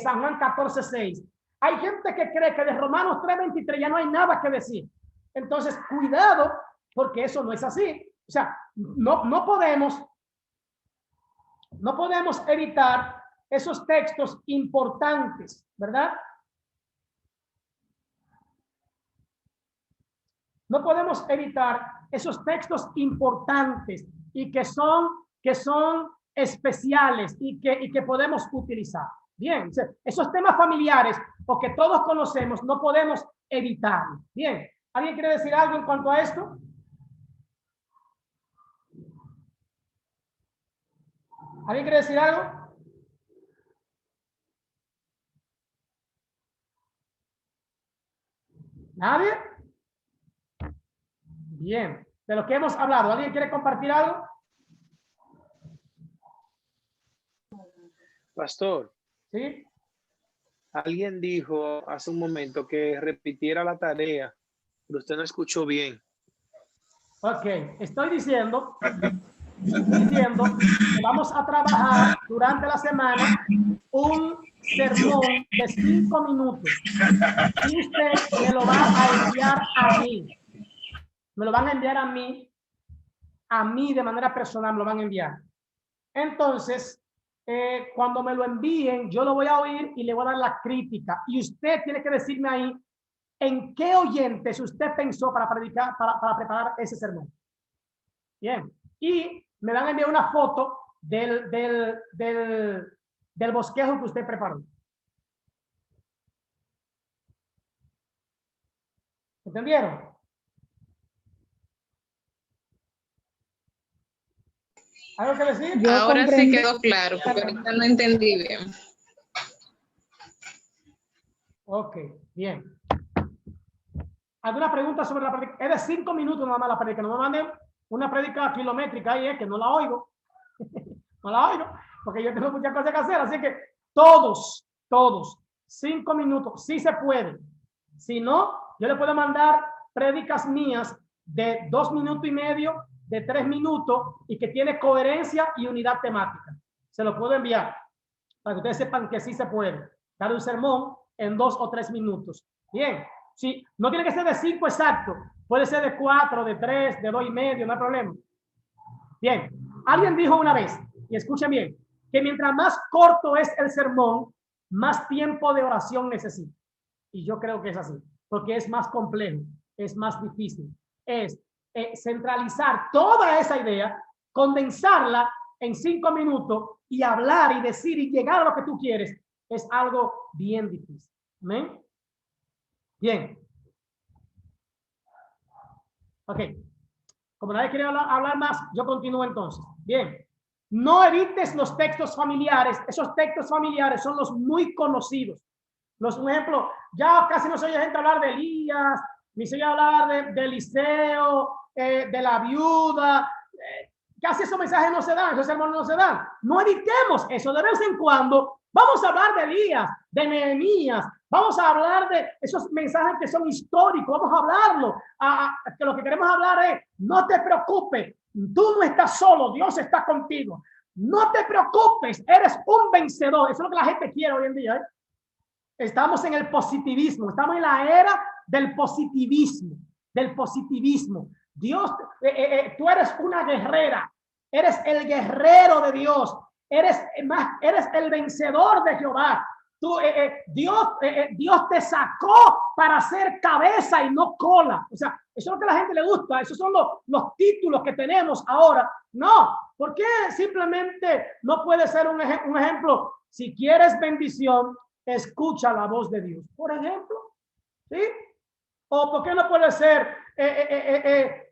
San Juan 14:6. Hay gente que cree que de Romanos 3:23 ya no hay nada que decir. Entonces, cuidado, porque eso no es así. O sea, no podemos evitar esos textos importantes, ¿verdad? No podemos evitar esos textos importantes y que son especiales y que podemos utilizar. Bien, esos temas familiares o que todos conocemos no podemos evitarlos. Bien, ¿alguien quiere decir algo en cuanto a esto? ¿Alguien quiere decir algo? ¿Nadie? Bien, de lo que hemos hablado, ¿alguien quiere compartir algo? Pastor, ¿Sí? alguien dijo hace un momento que repitiera la tarea, pero usted no escuchó bien. Ok, estoy diciendo que vamos a trabajar durante la semana un sermón de 5 minutos y usted me lo va a enviar a mí. Me lo van a enviar a mí de manera personal, me lo van a enviar. Entonces, cuando me lo envíen, yo lo voy a oír y le voy a dar la crítica. Y usted tiene que decirme ahí en qué oyentes usted pensó para predicar, para preparar ese sermón. Bien. Y me van a enviar una foto del bosquejo que usted preparó. ¿Entendieron? ¿Algo que decir? Yo Ahora sí comprendí. quedó claro, porque ahorita no entendí bien. Ok, bien. ¿Alguna pregunta sobre la predica? Es de 5 minutos nada más la predica. No me manden una predica kilométrica ahí, que no la oigo. No la oigo, porque yo tengo muchas cosas que hacer. Así que todos, 5 minutos, sí se puede. Si no, yo le puedo mandar prédicas mías de 2 minutos y medio, de 3 minutos y que tiene coherencia y unidad temática. Se lo puedo enviar para que ustedes sepan que sí se puede dar un sermón en 2 o 3 minutos. Bien, sí, no tiene que ser de 5 exacto, puede ser de 4, de 3, de 2 y medio, no hay problema. Bien, alguien dijo una vez, y escuchen bien, que mientras más corto es el sermón, más tiempo de oración necesita. Y yo creo que es así, porque es más complejo, es más difícil. Es centralizar toda esa idea, condensarla en 5 minutos y hablar y decir y llegar a lo que tú quieres, es algo bien difícil. ¿Amén? Bien. Ok. Como nadie quiere hablar más, yo continúo entonces. Bien. No evites los textos familiares. Esos textos familiares son los muy conocidos. Por ejemplo, ya casi no se oye gente hablar de Elías, ni se oye hablar de Eliseo, de la viuda. Casi esos mensajes no se dan, esos sermones no se dan. No evitemos eso. De vez en cuando vamos a hablar de Elías, de Nehemías, vamos a hablar de esos mensajes que son históricos, vamos a hablarlo. Que lo que queremos hablar es, no te preocupes, tú no estás solo, Dios está contigo. No te preocupes, eres un vencedor. Eso es lo que la gente quiere hoy en día, ¿eh? Estamos en el positivismo, estamos en la era del positivismo, Dios, tú eres una guerrera, eres el guerrero de Dios, eres el vencedor de Jehová. Dios te sacó para ser cabeza y no cola. O sea, eso es lo que a la gente le gusta, esos son los títulos que tenemos ahora. No, ¿por qué simplemente no puede ser un ejemplo? Si quieres bendición, escucha la voz de Dios, por ejemplo, ¿sí? O por qué no puede ser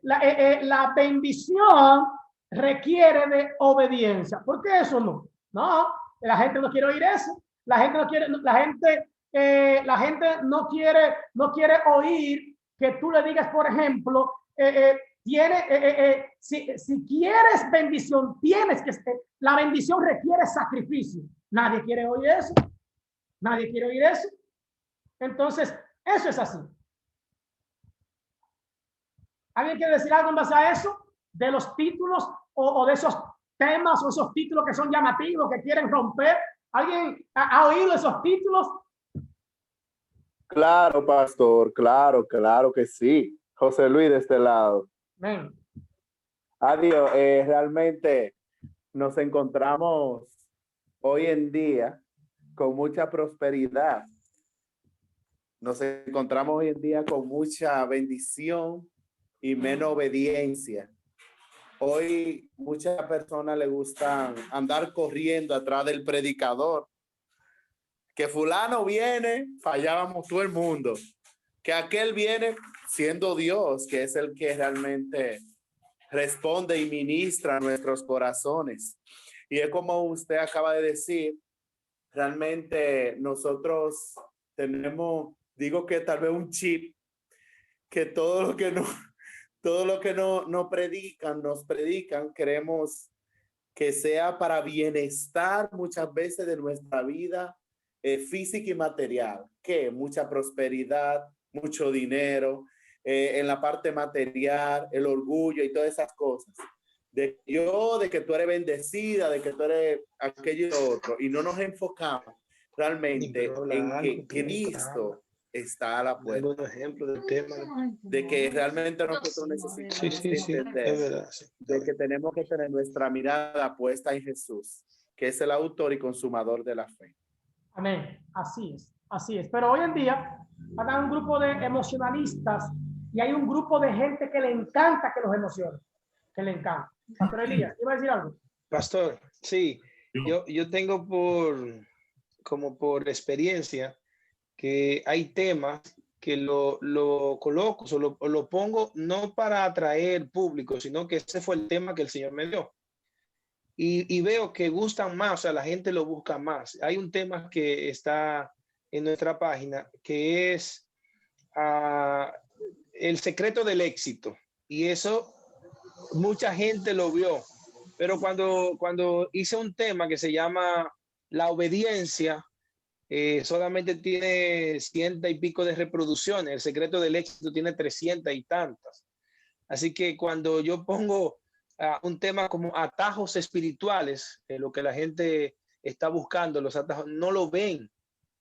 la bendición requiere de obediencia. ¿Por qué eso no? No, la gente no quiere oír eso. La gente no quiere, no quiere oír que tú le digas, por ejemplo, si quieres bendición, tienes que, la bendición requiere sacrificio. Nadie quiere oír eso. Nadie quiere oír eso. Entonces, eso es así. ¿Alguien quiere decir algo en base a eso? De los títulos o de esos temas o esos títulos que son llamativos, que quieren romper. ¿Alguien ha oído esos títulos? Claro, pastor, claro que sí. José Luis de este lado. Amén. Adiós. Realmente nos encontramos hoy en día con mucha prosperidad. Nos encontramos hoy en día con mucha bendición y menos obediencia. Hoy muchas personas les gustan andar corriendo atrás del predicador. Que fulano viene, fallábamos todo el mundo. Que aquel viene siendo Dios, que es el que realmente responde y ministra a nuestros corazones. Y es como usted acaba de decir, realmente nosotros tenemos, digo que tal vez un chip, que todo lo que no predican, nos predican, queremos que sea para bienestar muchas veces de nuestra vida física y material, que mucha prosperidad, mucho dinero, en la parte material, el orgullo y todas esas cosas. De que tú eres bendecida, de que tú eres aquello y lo otro, y no nos enfocamos realmente en que Cristo está a la puerta. Un ejemplo del tema. De que realmente nosotros necesitamos entender es verdad, sí. de que tenemos que tener nuestra mirada puesta en Jesús, que es el autor y consumador de la fe. Amén. Así es, así es. Pero hoy en día hay un grupo de emocionalistas y hay un grupo de gente que le encanta que los emocione, que le encanta. Pastor Elías, ¿iba a decir algo? Pastor, sí, yo tengo por experiencia que hay temas que lo coloco o lo pongo no para atraer público, sino que ese fue el tema que el Señor me dio. Y veo que gustan más, o sea, la gente lo busca más. Hay un tema que está en nuestra página que es el secreto del éxito. Y eso mucha gente lo vio. Pero cuando hice un tema que se llama la obediencia, solamente tiene 100 y pico de reproducciones. El secreto del éxito tiene 300 y tantas. Así que cuando yo pongo un tema como atajos espirituales, lo que la gente está buscando, los atajos, no lo ven.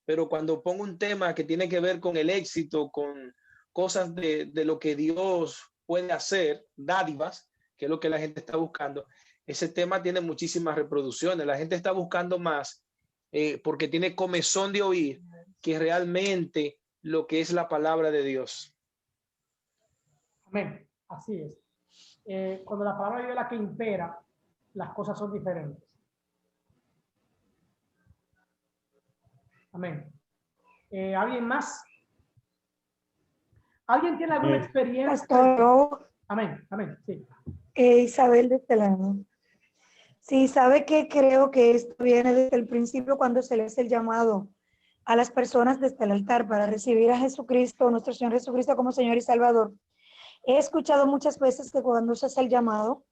Pero cuando pongo un tema que tiene que ver con el éxito, con cosas de lo que Dios puede hacer, dádivas, que es lo que la gente está buscando, ese tema tiene muchísimas reproducciones. La gente está buscando más porque tiene comezón de oír que realmente lo que es la palabra de Dios. Amén. Así es. Cuando la palabra de Dios es la que impera, las cosas son diferentes. Amén. ¿Alguien más? ¿Alguien tiene alguna experiencia? Pastor, Amén, amén, sí. Isabel de este lado. Sí, sabe que creo que esto viene desde el principio cuando se le hace el llamado a las personas desde el altar para recibir a Jesucristo, nuestro Señor Jesucristo como Señor y Salvador. He escuchado muchas veces que cuando se hace el llamado,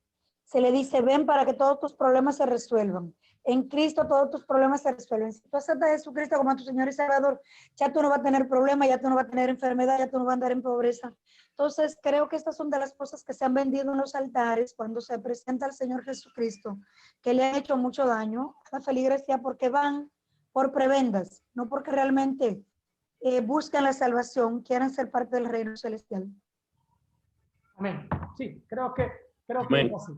se le dice, ven para que todos tus problemas se resuelvan. En Cristo todos tus problemas se resuelven. Si tú aceptas a Jesucristo como tu Señor y Salvador, ya tú no vas a tener problemas, ya tú no vas a tener enfermedad, ya tú no vas a andar en pobreza. Entonces, creo que estas son de las cosas que se han vendido en los altares cuando se presenta al Señor Jesucristo, que le han hecho mucho daño a la feligresía porque van por prebendas, no porque realmente buscan la salvación, quieren ser parte del reino celestial. Amén. Sí, creo que es así.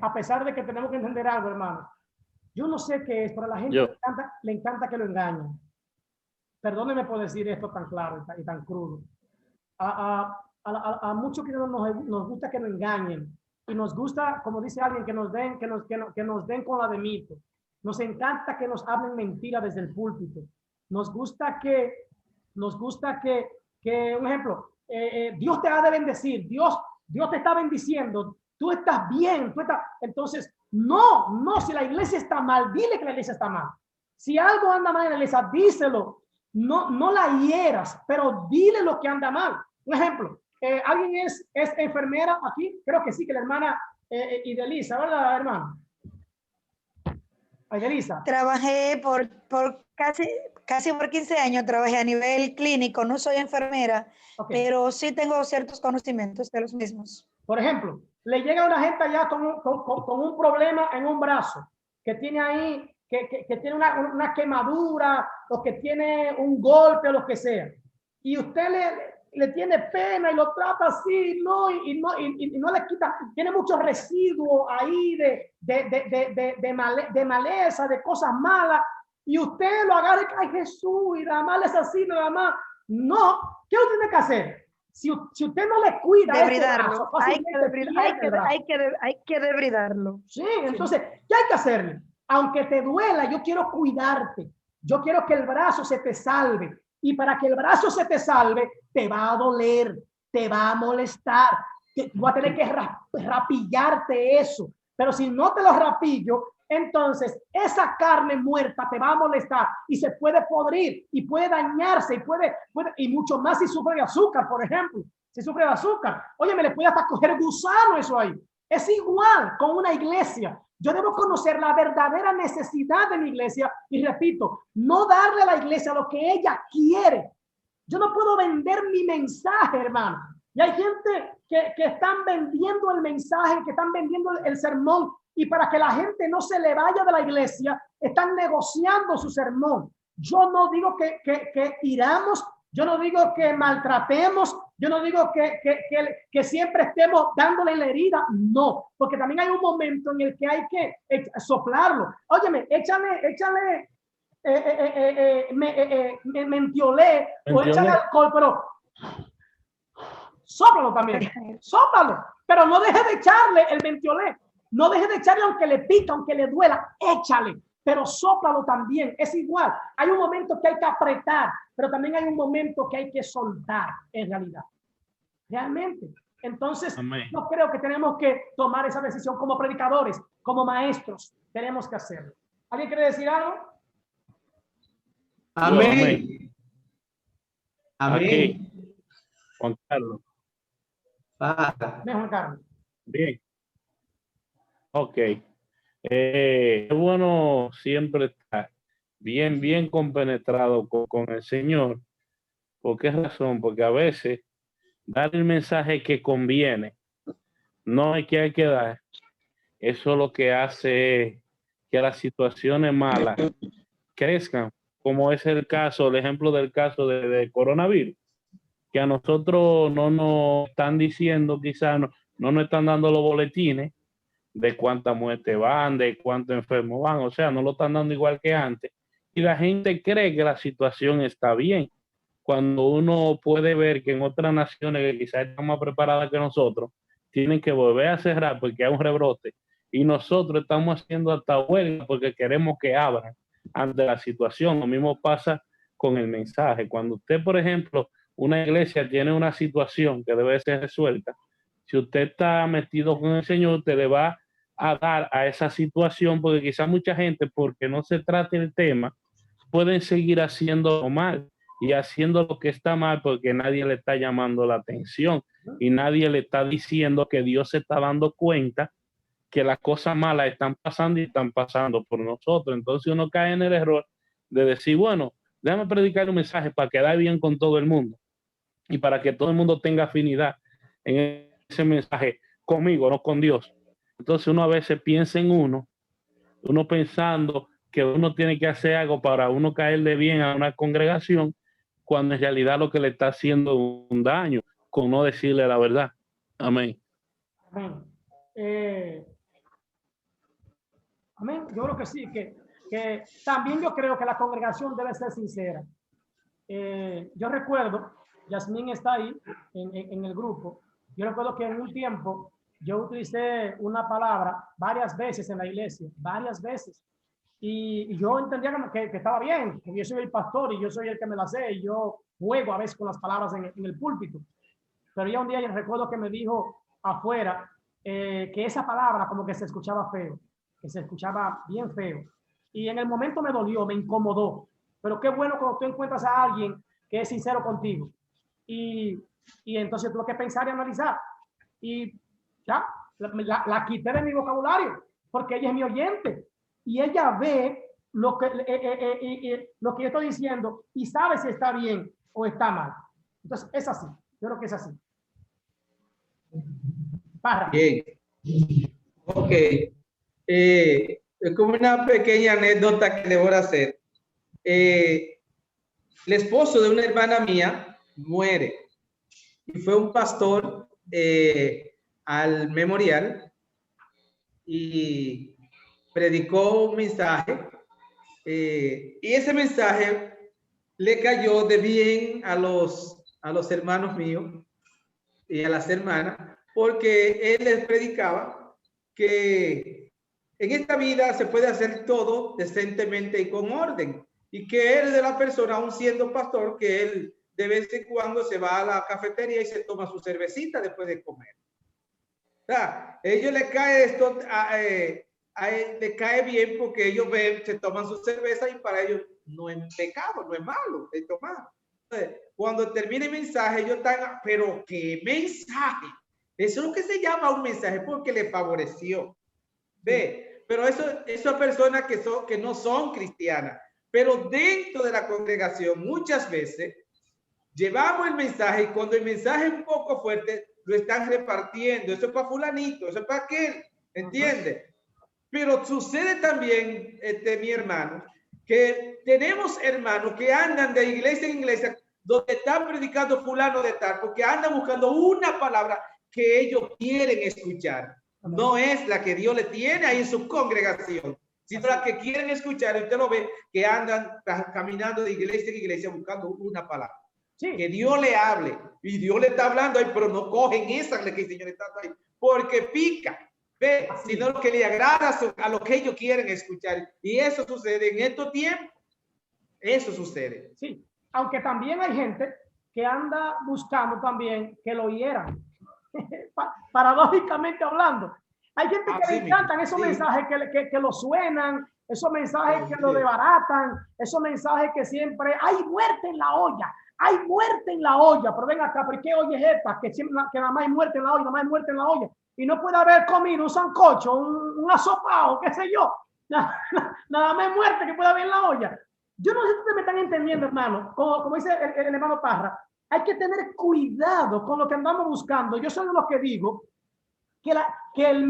A pesar de que tenemos que entender algo, hermano. Yo no sé qué es, pero a la gente le encanta que lo engañen. Perdóneme por decir esto tan claro y tan crudo. A muchos que nos gusta que nos engañen. Y nos gusta, como dice alguien, que nos den con la de mito. Nos encanta que nos hablen mentira desde el púlpito. Nos gusta que un ejemplo, Dios te ha de bendecir, Dios te está bendiciendo, tú estás bien, entonces No, si la iglesia está mal, dile que la iglesia está mal. Si algo anda mal en la iglesia, díselo. No la hieras, pero dile lo que anda mal. Un ejemplo, ¿alguien es enfermera aquí? Creo que sí, que la hermana Idelisa, ¿verdad, hermano? Idelisa. Trabajé por casi por 15 años, trabajé a nivel clínico, no soy enfermera, Okay. pero sí tengo ciertos conocimientos de los mismos. Por ejemplo, le llega una gente allá con un problema en un brazo, que tiene ahí, que tiene una quemadura, o que tiene un golpe, o lo que sea. Y usted le tiene pena y lo trata así, ¿no? Y no le quita, tiene muchos residuos ahí de maleza, de cosas malas, y usted lo agarra y cae, Jesús, y nada más es así, nada más. No, ¿qué usted tiene que hacer? Si usted no le cuida Debridarlo, hay que debridarlo. Sí, entonces, ¿qué hay que hacerle? Aunque te duela, yo quiero cuidarte. Yo quiero que el brazo se te salve. Y para que el brazo se te salve, te va a doler, te va a molestar. Voy a tener que rapillarte eso. Pero si no te lo rapillo, entonces esa carne muerta te va a molestar y se puede podrir y puede dañarse y mucho más si sufre de azúcar, por ejemplo. Si sufre de azúcar, oye, me le puede hasta coger gusano eso ahí. Es igual con una iglesia. Yo debo conocer la verdadera necesidad de mi iglesia y repito, no darle a la iglesia lo que ella quiere. Yo no puedo vender mi mensaje, hermano. Y hay gente que están vendiendo el mensaje, que están vendiendo el sermón, y para que la gente no se le vaya de la iglesia, están negociando su sermón. Yo no digo que iramos, yo no digo que maltratemos, yo no digo que siempre estemos dándole la herida, no, porque también hay un momento en el que hay que soplarlo. Óyeme, échale mentiolé o échale alcohol, pero sóplalo también, sóplalo, pero no deje de echarle el mentiolé, no deje de echarle aunque le pica, aunque le duela, échale, pero sóplalo también, es igual. Hay un momento que hay que apretar, pero también hay un momento que hay que soltar en realidad, realmente. Entonces, amén. Yo creo que tenemos que tomar esa decisión como predicadores, como maestros, tenemos que hacerlo. ¿Alguien quiere decir algo? Amén. Amén. Aquí, Juan Carlos. Juan Carlos. Bien. Ok. Es bueno siempre estar bien compenetrado con el Señor. ¿Por qué razón? Porque a veces dar el mensaje que conviene, no es que hay que dar. Eso es lo que hace que las situaciones malas crezcan, como es el ejemplo del caso de coronavirus, que a nosotros no nos están diciendo, quizás no nos están dando los boletines de cuántas muertes van, de cuántos enfermos van, o sea, no lo están dando igual que antes, y la gente cree que la situación está bien, cuando uno puede ver que en otras naciones que quizás están más preparadas que nosotros, tienen que volver a cerrar porque hay un rebrote, y nosotros estamos haciendo hasta huelga porque queremos que abran ante la situación. Lo mismo pasa con el mensaje. Cuando usted, por ejemplo, una iglesia tiene una situación que debe ser resuelta, si usted está metido con el Señor, usted le va a dar a esa situación, porque quizá mucha gente, porque no se trate el tema, pueden seguir haciendo mal y haciendo lo que está mal porque nadie le está llamando la atención y nadie le está diciendo que Dios se está dando cuenta que las cosas malas están pasando y están pasando por nosotros. Entonces uno cae en el error de decir, bueno, déjame predicar un mensaje para quedar bien con todo el mundo y para que todo el mundo tenga afinidad en ese mensaje conmigo, no con Dios. Entonces uno a veces piensa en uno pensando que uno tiene que hacer algo para uno caerle bien a una congregación, cuando en realidad lo que le está haciendo es un daño, con no decirle la verdad. Amén. Amén. Amén. Yo creo que sí, que también yo creo que la congregación debe ser sincera. Yo recuerdo, Yasmín está ahí en el grupo, yo recuerdo que en un tiempo yo utilicé una palabra varias veces en la iglesia, varias veces, y yo entendía que estaba bien, que yo soy el pastor y yo soy el que me la sé, y yo juego a veces con las palabras en el púlpito, pero ya un día yo recuerdo que me dijo afuera que esa palabra como que se escuchaba feo. que se escuchaba bien feo. Y en el momento me dolió, me incomodó. Pero qué bueno cuando tú encuentras a alguien que es sincero contigo. Y entonces tuve que pensar y analizar. Y ya, la quité de mi vocabulario, porque ella es mi oyente. Y ella ve lo que yo estoy diciendo y sabe si está bien o está mal. Entonces, es así. Yo creo que es así. Parra. Bien. Ok. Es como una pequeña anécdota que debo hacer. El esposo de una hermana mía muere y fue un pastor al memorial y predicó un mensaje y ese mensaje le cayó de bien a los hermanos míos y a las hermanas, porque él les predicaba que en esta vida se puede hacer todo decentemente y con orden, y que él de la persona, aún siendo pastor, que él de vez en cuando se va a la cafetería y se toma su cervecita después de comer. O sea, ellos le cae esto, le cae bien porque ellos ven, se toman su cerveza y para ellos no es pecado, no es malo de tomar. Entonces, cuando termine el mensaje, ellos están, pero ¿qué mensaje? Eso es lo que se llama un mensaje porque le favoreció. Ve, pero eso personas que no son cristianas, pero dentro de la congregación muchas veces llevamos el mensaje y cuando el mensaje es un poco fuerte, lo están repartiendo. Eso es para fulanito, eso es para aquel, ¿entiende? Pero sucede también, mi hermano, que tenemos hermanos que andan de iglesia en iglesia donde están predicando fulano de tal, porque andan buscando una palabra que ellos quieren escuchar. No es la que Dios le tiene ahí en su congregación, sino la que quieren escuchar. Usted lo ve que andan caminando de iglesia en iglesia buscando una palabra. Sí. Que Dios le hable. Y Dios le está hablando ahí, pero no cogen esa que el Señor está ahí, porque pica. Ve, sino lo que le agrada a lo que ellos quieren escuchar. Y eso sucede en estos tiempos. Eso sucede. Sí, aunque también hay gente que anda buscando también que lo hieran. Paradójicamente hablando, hay gente que le encantan esos mensajes que lo suenan, esos mensajes que lo desbaratan, esos mensajes que siempre hay muerte en la olla, hay muerte en la olla, pero ven acá, ¿pero qué olla es esta? Que nada más hay muerte en la olla, nada más hay muerte en la olla, y no puede haber comido un sancocho, un asopado, qué sé yo, nada más hay muerte que puede haber en la olla. Yo no sé si ustedes me están entendiendo, hermano, como dice el hermano Parra. Hay que tener cuidado con lo que andamos buscando. Yo soy de los que digo que el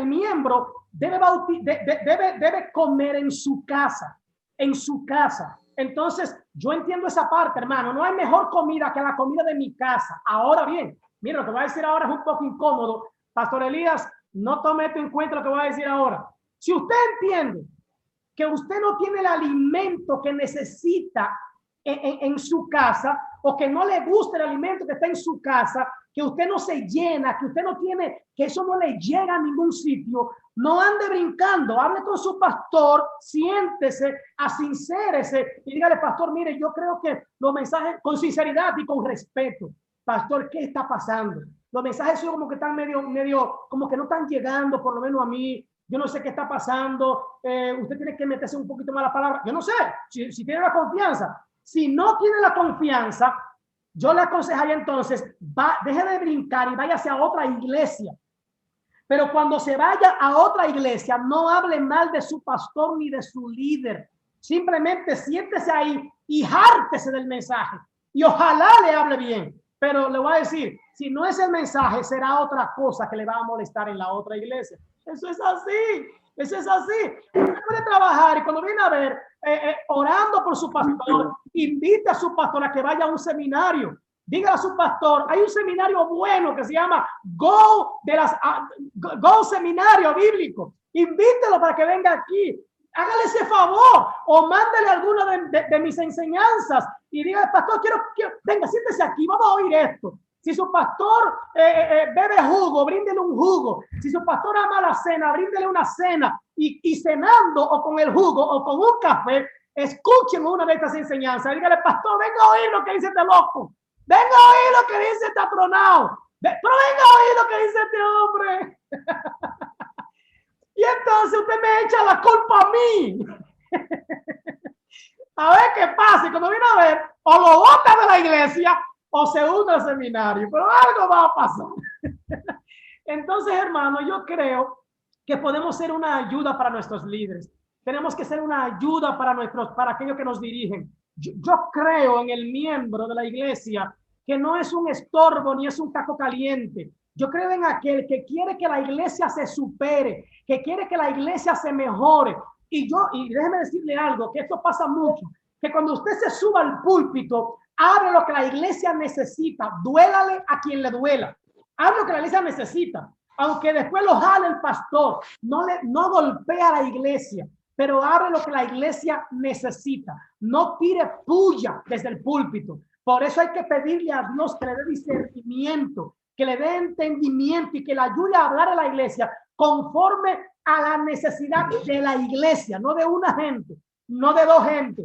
miembro debe comer en su casa. En su casa. Entonces, yo entiendo esa parte, hermano. No hay mejor comida que la comida de mi casa. Ahora bien, mira, lo que voy a decir ahora es un poco incómodo. Pastor Elías, no tome esto en cuenta lo que voy a decir ahora. Si usted entiende que usted no tiene el alimento que necesita en su casa, o que no le gusta el alimento que está en su casa, que usted no se llena, que usted no tiene, que eso no le llega a ningún sitio, no ande brincando, hable con su pastor, siéntese, asincérese y dígale, pastor, mire, yo creo que los mensajes con sinceridad y con respeto, pastor, ¿qué está pasando? Los mensajes son como que están medio, como que no están llegando, por lo menos a mí. Yo no sé qué está pasando. Usted tiene que meterse un poquito más la palabra. Yo no sé si tiene la confianza. Si no tiene la confianza, yo le aconsejaría entonces, deje de brincar y váyase a otra iglesia. Pero cuando se vaya a otra iglesia, no hable mal de su pastor ni de su líder. Simplemente siéntese ahí y hártese del mensaje. Y ojalá le hable bien. Pero le voy a decir, si no es el mensaje, será otra cosa que le va a molestar en la otra iglesia. Eso es así. Eso es así. Usted puede trabajar y cuando viene a ver, orando por su pastor, invite a su pastor a que vaya a un seminario. Diga a su pastor, hay un seminario bueno que se llama Go Seminario Bíblico. Invítelo para que venga aquí. Hágale ese favor o mándale alguna de mis enseñanzas y diga, pastor, quiero, venga, siéntese aquí, vamos a oír esto. Si su pastor bebe jugo, bríndele un jugo. Si su pastor ama la cena, bríndele una cena. Y cenando o con el jugo o con un café, escuchen una de estas enseñanzas. Dígale, pastor, venga a oír lo que dice este loco. Venga a oír lo que dice este atronado. Pero venga a oír lo que dice este hombre. Y entonces usted me echa la culpa a mí. A ver qué pasa. Y cuando viene a ver, o lo bota de la iglesia o se une al seminario. Pero algo va a pasar. Entonces, hermano, yo creo que podemos ser una ayuda para nuestros líderes. Tenemos que ser una ayuda para aquellos que nos dirigen. Yo creo en el miembro de la iglesia que no es un estorbo ni es un taco caliente. Yo creo en aquel que quiere que la iglesia se supere, que quiere que la iglesia se mejore. Y déjeme decirle algo, que esto pasa mucho, que cuando usted se suba al púlpito, hable lo que la iglesia necesita, duélale a quien le duela. Hable lo que la iglesia necesita, aunque después lo jale el pastor, no golpea a la iglesia, pero hable lo que la iglesia necesita. No tire puya desde el púlpito. Por eso hay que pedirle a Dios que le dé discernimiento, que le dé entendimiento y que le ayude a hablar a la iglesia conforme a la necesidad de la iglesia, no de una gente, no de dos gente,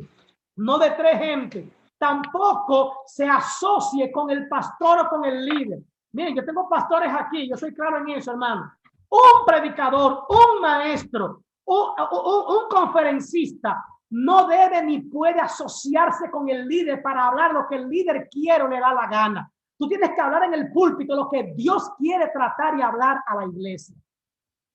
no de tres gente. Tampoco se asocie con el pastor o con el líder. Miren, yo tengo pastores aquí, yo soy claro en eso, hermano. Un predicador, un maestro, un conferencista no debe ni puede asociarse con el líder para hablar lo que el líder quiere o le da la gana. Tú tienes que hablar en el púlpito lo que Dios quiere tratar y hablar a la iglesia.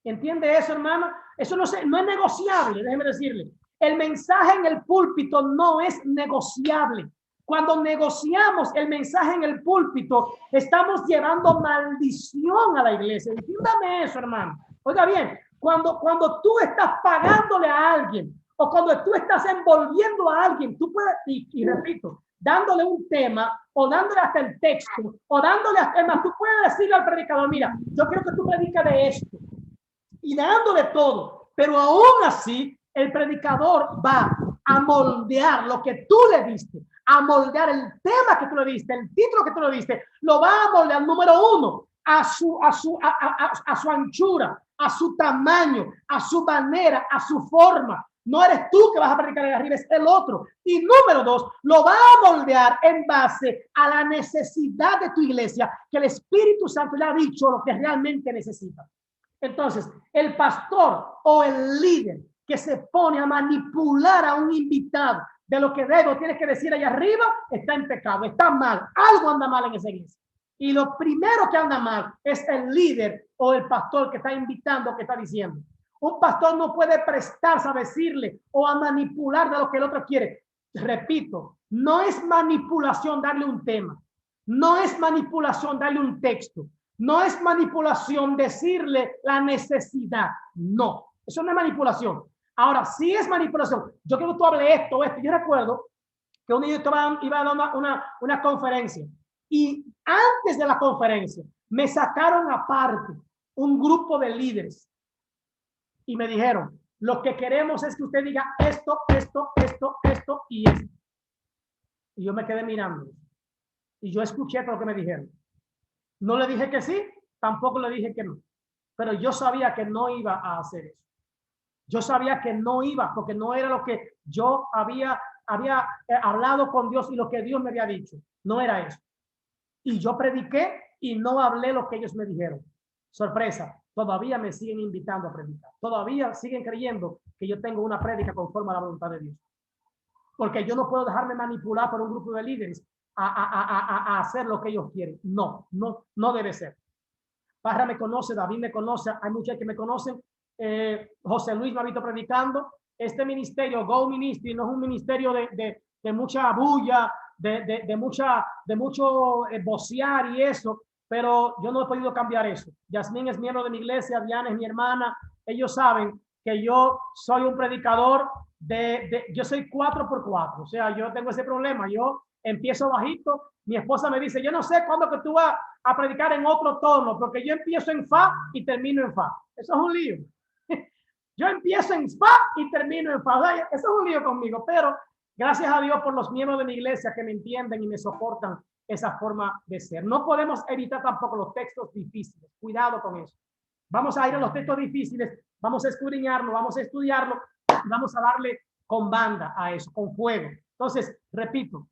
¿Entiende eso, hermano? Eso no es negociable, déjeme decirle. El mensaje en el púlpito no es negociable. Cuando negociamos el mensaje en el púlpito, estamos llevando maldición a la iglesia. Entiéndame eso, hermano. Oiga bien, cuando tú estás pagándole a alguien o cuando tú estás envolviendo a alguien, tú puedes, y repito, dándole un tema o dándole hasta el texto o dándole hasta, más, tú puedes decirle al predicador, mira, yo quiero que tú prediques de esto y dándole todo, pero aún así el predicador va a moldear lo que tú le diste, a moldear el tema que tú le diste, el título que tú le diste, lo va a moldear, número uno, a su anchura, a su tamaño, a su manera, a su forma. No eres tú que vas a predicar ahí arriba, es el otro. Y número dos, lo va a moldear en base a la necesidad de tu iglesia, que el Espíritu Santo le ha dicho lo que realmente necesita. Entonces, el pastor o el líder que se pone a manipular a un invitado de lo que debe o tiene que decir allá arriba, está en pecado, está mal, algo anda mal en esa iglesia. Y lo primero que anda mal es el líder o el pastor que está invitando, que está diciendo. Un pastor no puede prestarse a decirle o a manipular de lo que el otro quiere. Repito, no es manipulación darle un tema, no es manipulación darle un texto, no es manipulación decirle la necesidad. No, eso no es manipulación. Ahora, sí es manipulación. Yo quiero que tú hables esto. Yo recuerdo que un día iba a dar una conferencia y antes de la conferencia me sacaron aparte un grupo de líderes y me dijeron, lo que queremos es que usted diga esto y esto. Y yo me quedé mirando y yo escuché todo lo que me dijeron. No le dije que sí, tampoco le dije que no, pero yo sabía que no iba a hacer eso. Yo sabía que no iba, porque no era lo que yo había hablado con Dios y lo que Dios me había dicho. No era eso. Y yo prediqué y no hablé lo que ellos me dijeron. Sorpresa, todavía me siguen invitando a predicar. Todavía siguen creyendo que yo tengo una prédica conforme a la voluntad de Dios. Porque yo no puedo dejarme manipular por un grupo de líderes a hacer lo que ellos quieren. No debe ser. Parra me conoce, David me conoce, hay muchos que me conocen. José Luis me ha visto predicando. Este ministerio, Go Ministry, no es un ministerio de mucha bulla, de mucho vocear y eso, pero yo no he podido cambiar eso. Yasmín es miembro de mi iglesia, Diana es mi hermana, ellos saben que yo soy un predicador yo soy 4x4, o sea, yo tengo ese problema, yo empiezo bajito, mi esposa me dice, yo no sé cuándo que tú vas a predicar en otro tono, porque yo empiezo en fa y termino en fa. Eso es un lío. Yo empiezo en fa y termino en fa. O sea, eso es un lío conmigo, pero gracias a Dios por los miembros de mi iglesia que me entienden y me soportan esa forma de ser. No podemos evitar tampoco los textos difíciles. Cuidado con eso. Vamos a ir a los textos difíciles, vamos a escudriñarlo, vamos a estudiarlo, y vamos a darle con banda a eso, con fuego. Entonces, repito,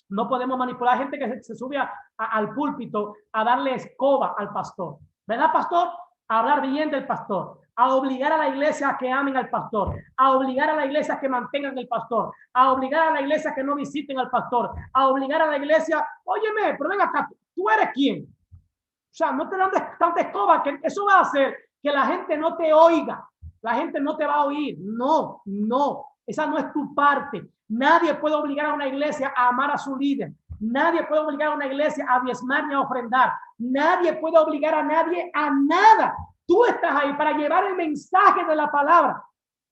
no podemos manipular a gente que se sube al púlpito a darle escoba al pastor. ¿Verdad, pastor? A hablar bien del pastor. a obligar a la iglesia a que amen al pastor, a obligar a la iglesia a que mantengan el pastor, a obligar a la iglesia a que no visiten al pastor, a obligar a la iglesia, óyeme, pero ven acá, ¿tú eres quién? O sea, no te dan tanta escoba, que eso va a hacer que la gente no te oiga, la gente no te va a oír. No, no, esa no es tu parte. Nadie puede obligar a una iglesia a amar a su líder. Nadie puede obligar a una iglesia a diezmar ni a ofrendar. Nadie puede obligar a nadie a nada. Tú estás ahí para llevar el mensaje de la palabra.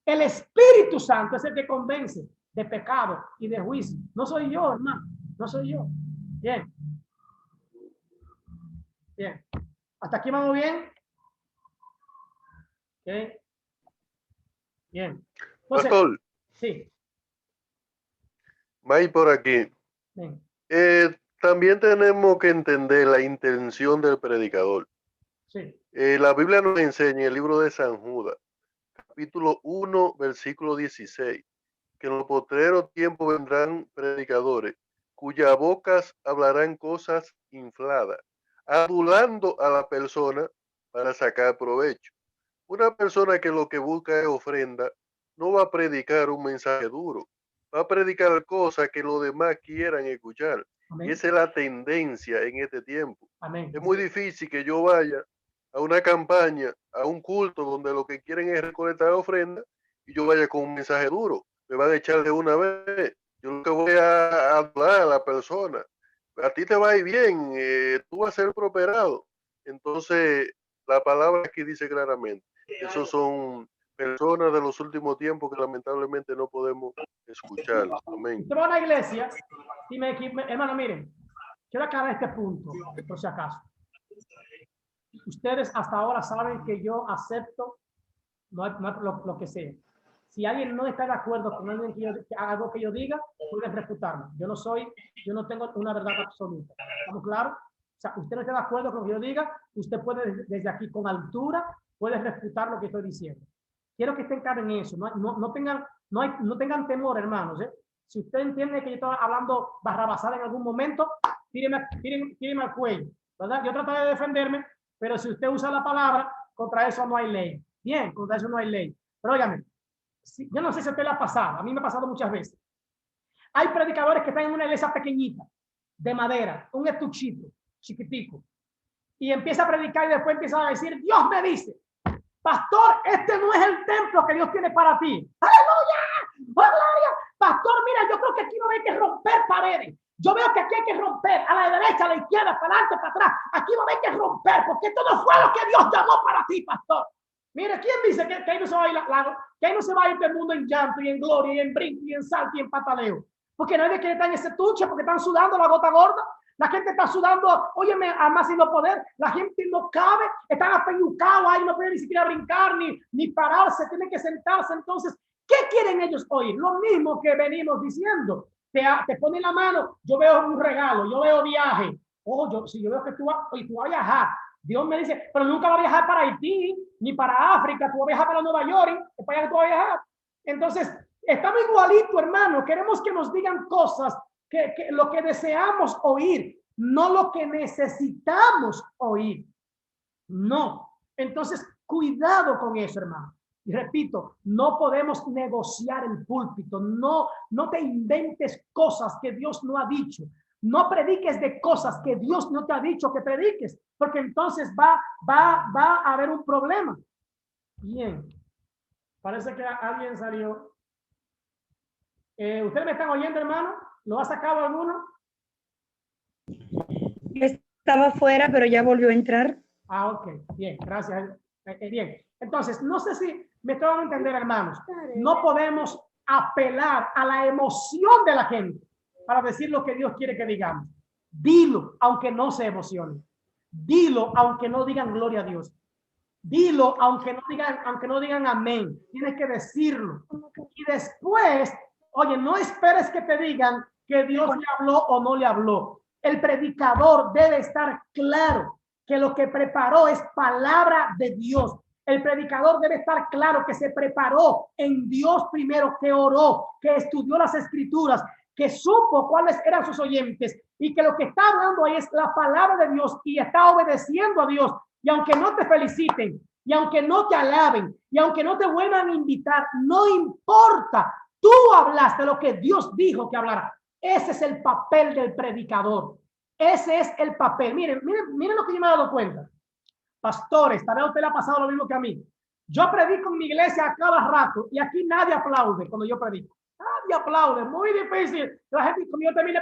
El Espíritu Santo es el que convence de pecado y de juicio. No soy yo, hermano. No soy yo. Bien. Bien. ¿Hasta aquí vamos bien? Okay. Bien. Entonces, Pastor, sí. May por aquí. Bien. También tenemos que entender la intención del predicador. Sí. La Biblia nos enseña en el libro de San Judas, capítulo 1, versículo 16, que en los postreros tiempos vendrán predicadores cuyas bocas hablarán cosas infladas, adulando a la persona para sacar provecho. Una persona que lo que busca es ofrenda no va a predicar un mensaje duro, va a predicar cosas que los demás quieran escuchar. Amén. Y esa es la tendencia en este tiempo. Amén. Es muy difícil que yo vaya a una campaña, a un culto donde lo que quieren es recolectar ofrenda y yo vaya con un mensaje duro. Me van a echar de una vez. Yo lo que voy a hablar a la persona. A ti te va a ir bien, tú vas a ser prosperado. Entonces, la palabra aquí dice claramente, esos son personas de los últimos tiempos que lamentablemente no podemos escuchar. Amén. Usted va a una iglesia y hermano, miren, quiero aclarar este punto, por si acaso. Ustedes hasta ahora saben que yo acepto lo que sea. Si alguien no está de acuerdo con algo que yo diga, pueden refutarme. Yo no tengo una verdad absoluta. ¿Estamos claros? O sea, usted no está de acuerdo con lo que yo diga, usted puede desde aquí con altura, puede refutar lo que estoy diciendo. Quiero que estén claros en eso. No tengan temor, hermanos. Si usted entiende que yo estoy hablando barrabasada en algún momento, tíreme al cuello, ¿verdad? Yo trataré de defenderme, pero si usted usa la palabra, contra eso no hay ley. Bien, contra eso no hay ley. Pero óigame, yo no sé si a usted le ha pasado, a mí me ha pasado muchas veces. Hay predicadores que están en una iglesia pequeñita, de madera, un estuchito, chiquitico, y empieza a predicar y después empieza a decir, Dios me dice, pastor, este no es el templo que Dios tiene para ti. ¡Aleluya! ¡Oh, gloria! Pastor, mira, yo creo que aquí no hay que romper paredes. Yo veo que aquí hay que romper a la derecha, a la izquierda, para adelante, para atrás. Aquí no hay que romper, porque esto no fue lo que Dios llamó para ti, pastor. Mire, ¿quién dice que ahí no se va a ir que ahí no se va a ir el mundo en llanto y en gloria y en brinco y en salto y en pataleo? Porque nadie quiere estar en ese tuche, porque están sudando la gota gorda. La gente está sudando, óyeme, a más y no poder. La gente no cabe, están apeñucados ahí, no pueden ni siquiera brincar ni pararse, tienen que sentarse. Entonces, ¿qué quieren ellos oír? Lo mismo que venimos diciendo. Te ponen la mano, yo veo un regalo, yo veo viaje. Si yo veo que tú vas a viajar. Dios me dice, pero nunca va a viajar para Haití, ni para África, tú vas a viajar para Nueva York, es para allá que tú vas a viajar. Entonces, estamos igualito, hermano, queremos que nos digan cosas, que lo que deseamos oír, no lo que necesitamos oír. No. Entonces, cuidado con eso, hermano. Y repito, no podemos negociar el púlpito, no te inventes cosas que Dios no ha dicho. No prediques de cosas que Dios no te ha dicho que prediques, porque entonces va a haber un problema. Bien, parece que alguien salió. ¿Ustedes me están oyendo, hermano? ¿Lo ha sacado alguno? Estaba fuera, pero ya volvió a entrar. Ok, bien, gracias. Bien, entonces, no sé si me estaban a entender, hermanos. No podemos apelar a la emoción de la gente para decir lo que Dios quiere que digamos. Dilo, aunque no se emocionen. Dilo, aunque no digan gloria a Dios. Dilo, aunque no digan amén. Tienes que decirlo. Y después, oye, no esperes que te digan que Dios le habló o no le habló. El predicador debe estar claro que lo que preparó es palabra de Dios. El predicador debe estar claro que se preparó en Dios primero, que oró, que estudió las escrituras, que supo cuáles eran sus oyentes y que lo que está hablando ahí es la palabra de Dios y está obedeciendo a Dios. Y aunque no te feliciten, y aunque no te alaben, y aunque no te vuelvan a invitar, no importa. Tú hablaste lo que Dios dijo que hablara. Ese es el papel del predicador. Ese es el papel. Miren lo que yo me he dado cuenta. Pastores, tal vez a usted le ha pasado lo mismo que a mí. Yo predico en mi iglesia a cada rato y aquí nadie aplaude cuando yo predico. Nadie aplaude. Muy difícil. La gente cuando yo termine,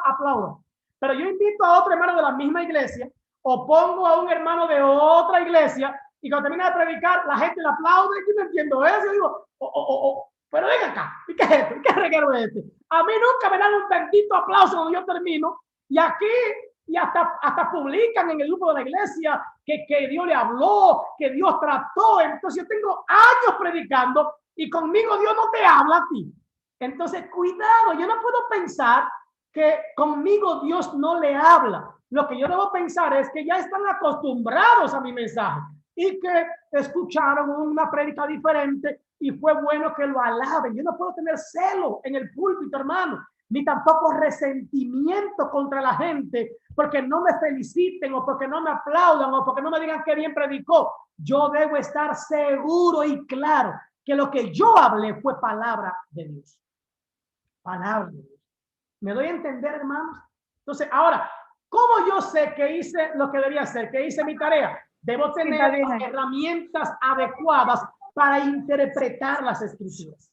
aplauda. Pero yo invito a otro hermano de la misma iglesia o pongo a un hermano de otra iglesia y cuando termina de predicar, la gente le aplaude. Yo no entiendo eso. Yo digo, pero venga acá. ¿Y qué es esto? ¿Y qué reguero es este? A mí nunca me dan un bendito aplauso cuando yo termino. Y aquí, y hasta publican en el grupo de la iglesia que Dios le habló, que Dios trató. Entonces yo tengo años predicando y conmigo Dios no te habla a ti. Entonces, cuidado, yo no puedo pensar que conmigo Dios no le habla. Lo que yo debo pensar es que ya están acostumbrados a mi mensaje y que escucharon una prédica diferente y fue bueno que lo alaben. Yo no puedo tener celo en el púlpito, hermano, ni tampoco resentimiento contra la gente porque no me feliciten o porque no me aplaudan o porque no me digan que bien predicó. Yo debo estar seguro y claro que lo que yo hablé fue palabra de Dios. Palabra de Dios. ¿Me doy a entender, hermanos? Entonces, ahora, ¿cómo yo sé que hice lo que debía hacer? Que hice mi tarea. Debo tener las herramientas adecuadas para interpretar las escrituras.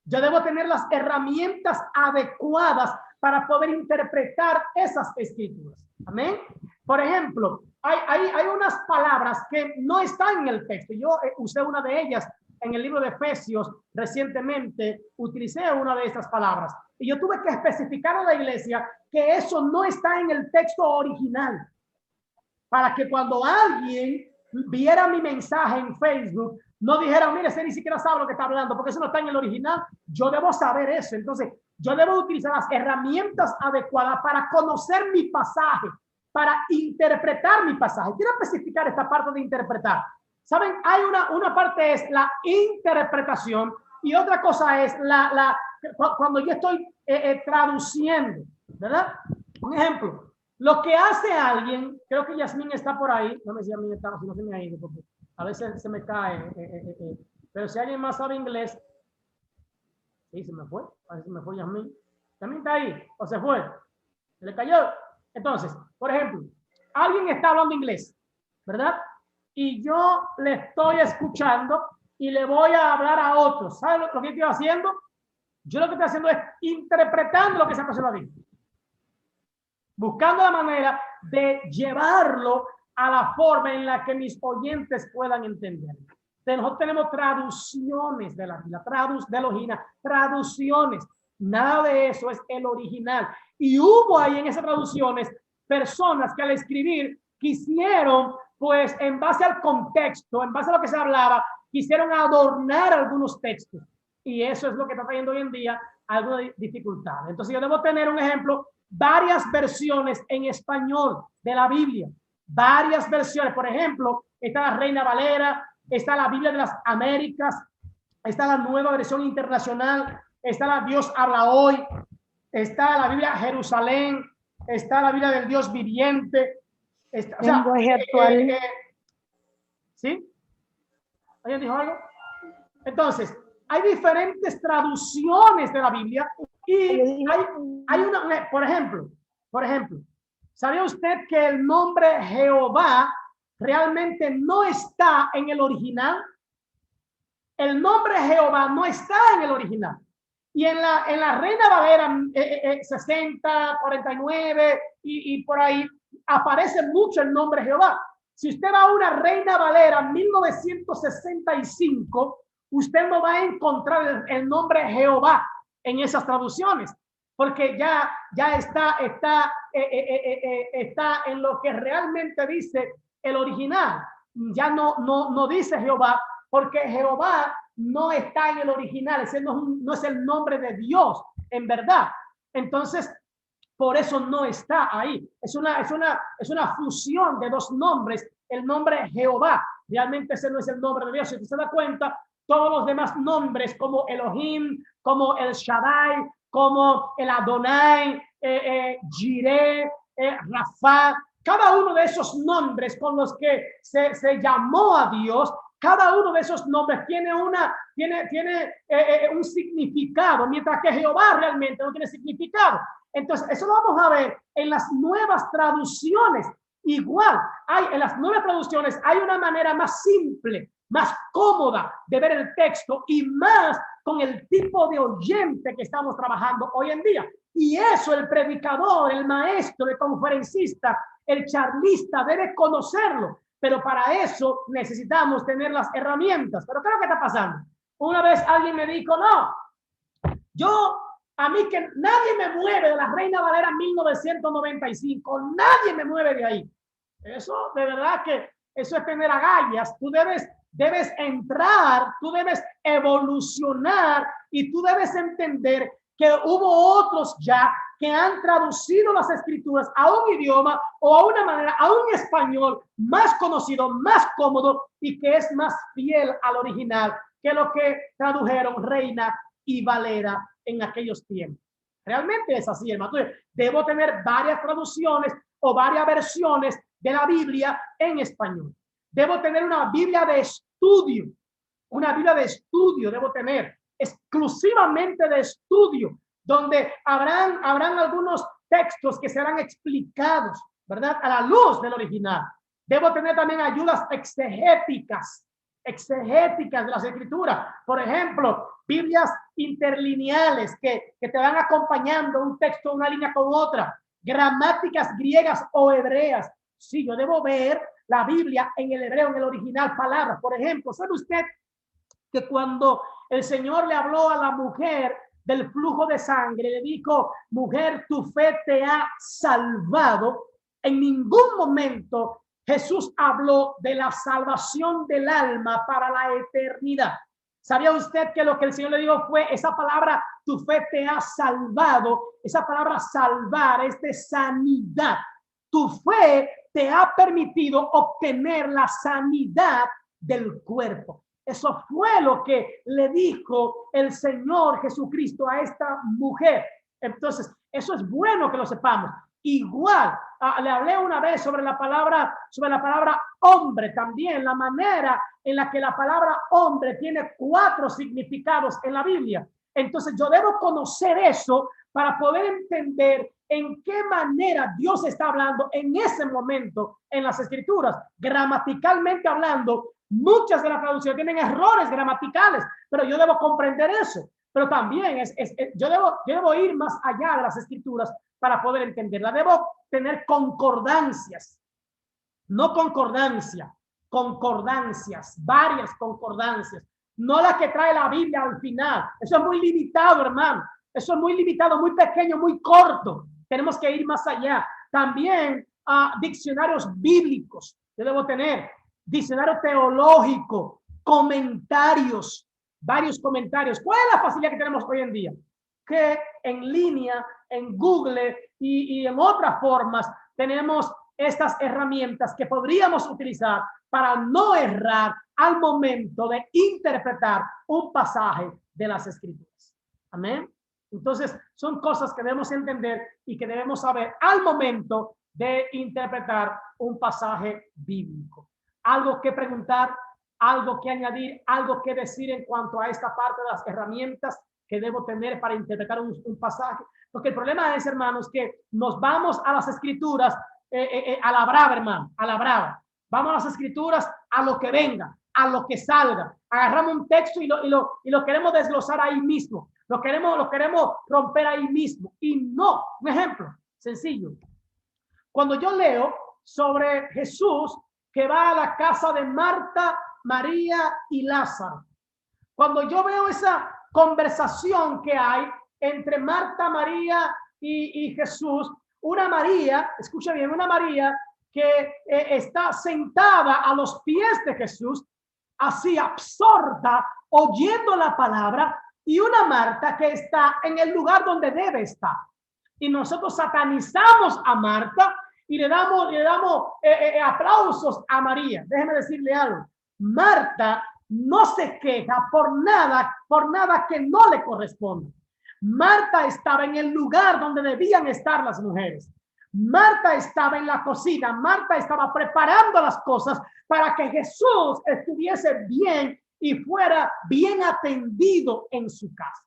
Yo debo tener las herramientas adecuadas para poder interpretar esas escrituras. Amén. Por ejemplo, hay unas palabras que no están en el texto. Yo usé una de ellas en el libro de Efesios recientemente. Utilicé una de estas palabras y yo tuve que especificar a la iglesia que eso no está en el texto original, para que cuando alguien viera mi mensaje en Facebook no dijera, mire, ese ni siquiera sabe lo que está hablando, porque eso no está en el original. Yo debo saber eso. Entonces, yo debo utilizar las herramientas adecuadas para conocer mi pasaje, para interpretar mi pasaje. Quiero especificar esta parte de interpretar. ¿Saben? Hay una parte es la interpretación y otra cosa es cuando yo estoy traduciendo, ¿verdad? Un ejemplo, lo que hace alguien, creo que Yasmín está por ahí, no me sé si Yasmín está, si no se me ha ido, porque a veces se me cae, pero si alguien más sabe inglés, sí, se me fue, a ver si me fue Yasmín. Yasmín está ahí, o se fue, se le cayó. Entonces, por ejemplo, alguien está hablando inglés, ¿verdad? Y yo le estoy escuchando y le voy a hablar a otros. ¿Saben lo que estoy haciendo? Yo lo que estoy haciendo es interpretando lo que esa persona dice. Buscando la manera de llevarlo a la forma en la que mis oyentes puedan entender. Nosotros tenemos traducciones de la Biblia, del original, traducciones. Nada de eso es el original. Y hubo ahí en esas traducciones personas que al escribir quisieron, pues en base al contexto, en base a lo que se hablaba, quisieron adornar algunos textos. Y eso es lo que está trayendo hoy en día alguna dificultad. Entonces yo debo tener un ejemplo, varias versiones en español de la Biblia. Varias versiones. Por ejemplo, está la Reina Valera, está la Biblia de las Américas, está la Nueva Versión Internacional, está la Dios Habla Hoy, está la Biblia Jerusalén, está la Biblia del Dios Viviente. Está, o sea, ¿sí? ¿Alguien dijo algo? Entonces, hay diferentes traducciones de la Biblia y hay una, por ejemplo, ¿sabía usted que el nombre Jehová realmente no está en el original? El nombre Jehová no está en el original. Y en la Reina Valera 60, 49 y por ahí aparece mucho el nombre Jehová. Si usted va a una Reina Valera 1965, usted no va a encontrar el nombre Jehová en esas traducciones, porque ya está en lo que realmente dice el original. Ya no dice Jehová, porque Jehová no está en el original. Ese no es el nombre de Dios, en verdad. Entonces, por eso no está ahí. Es una fusión de dos nombres. El nombre Jehová, realmente ese no es el nombre de Dios. Si usted se da cuenta, todos los demás nombres como Elohim, como el Shaddai, como el Adonai, Jireh, Rafa, cada uno de esos nombres con los que se llamó a Dios, cada uno de esos nombres tiene un significado, mientras que Jehová realmente no tiene significado. Entonces, eso lo vamos a ver en las nuevas traducciones. Igual, en las nuevas traducciones hay una manera más simple, más cómoda de ver el texto y más con el tipo de oyente que estamos trabajando hoy en día. Y eso el predicador, el maestro, el conferencista, el charlista debe conocerlo. Pero para eso necesitamos tener las herramientas. Pero ¿qué es lo que está pasando? Una vez alguien me dijo, no, a mí que nadie me mueve de la Reina Valera 1995, nadie me mueve de ahí. Eso, de verdad que eso es tener agallas. Tú debes entrar, tú debes evolucionar y tú debes entender que hubo otros ya que han traducido las escrituras a un idioma o a una manera, a un español más conocido, más cómodo y que es más fiel al original que lo que tradujeron Reina y Valera en aquellos tiempos. Realmente es así, hermano. Entonces, debo tener varias traducciones o varias versiones de la Biblia en español. Debo tener una Biblia de estudio. Una Biblia de estudio debo tener, exclusivamente de estudio, donde habrán algunos textos que serán explicados, ¿verdad? A la luz del original. Debo tener también ayudas exegéticas de las escrituras. Por ejemplo, Biblias interlineales que te van acompañando un texto, una línea con otra. Gramáticas griegas o hebreas. Sí, yo debo ver la Biblia en el hebreo, en el original, palabras. Por ejemplo, ¿sabe usted que cuando el Señor le habló a la mujer del flujo de sangre, le dijo, mujer, tu fe te ha salvado? En ningún momento Jesús habló de la salvación del alma para la eternidad. ¿Sabía usted que lo que el Señor le dijo fue esa palabra, tu fe te ha salvado? Esa palabra salvar es de sanidad. Tu fe te ha permitido obtener la sanidad del cuerpo. Eso fue lo que le dijo el Señor Jesucristo a esta mujer. Entonces, eso es bueno que lo sepamos. Igual, le hablé una vez sobre la palabra hombre, también la manera en la que la palabra hombre tiene 4 significados en la Biblia. Entonces, yo debo conocer eso para poder entender en qué manera Dios está hablando en ese momento en las Escrituras. Gramaticalmente hablando, muchas de las traducciones tienen errores gramaticales, pero yo debo comprender eso. Pero también yo debo ir más allá de las Escrituras para poder entenderla. Debo tener concordancias, no concordancia, concordancias, varias concordancias, no la que trae la Biblia al final. Eso es muy limitado, hermano. Eso es muy limitado, muy pequeño, muy corto. Tenemos que ir más allá. También diccionarios bíblicos. Yo debo tener diccionario teológico, comentarios, varios comentarios. ¿Cuál es la facilidad que tenemos hoy en día? Que en línea, en Google y en otras formas tenemos estas herramientas que podríamos utilizar para no errar al momento de interpretar un pasaje de las Escrituras. Amén. Entonces, son cosas que debemos entender y que debemos saber al momento de interpretar un pasaje bíblico. Algo que preguntar, algo que añadir, algo que decir en cuanto a esta parte de las herramientas que debo tener para interpretar un pasaje. Porque el problema es, hermanos, que nos vamos a las Escrituras a la brava, hermano, a la brava. Vamos a las Escrituras a lo que venga, a lo que salga. Agarramos un texto y lo queremos desglosar ahí mismo. Lo queremos romper ahí mismo. Y no, un ejemplo sencillo. Cuando yo leo sobre Jesús que va a la casa de Marta, María y Lázaro, cuando yo veo esa conversación que hay entre Marta, María y Jesús, una María, escucha bien, una María que está sentada a los pies de Jesús, así absorta, oyendo la palabra, y una Marta que está en el lugar donde debe estar. Y nosotros satanizamos a Marta y le damos aplausos a María. Déjeme decirle algo. Marta no se queja por nada que no le corresponde. Marta estaba en el lugar donde debían estar las mujeres. Marta estaba en la cocina, Marta estaba preparando las cosas para que Jesús estuviese bien y fuera bien atendido en su casa.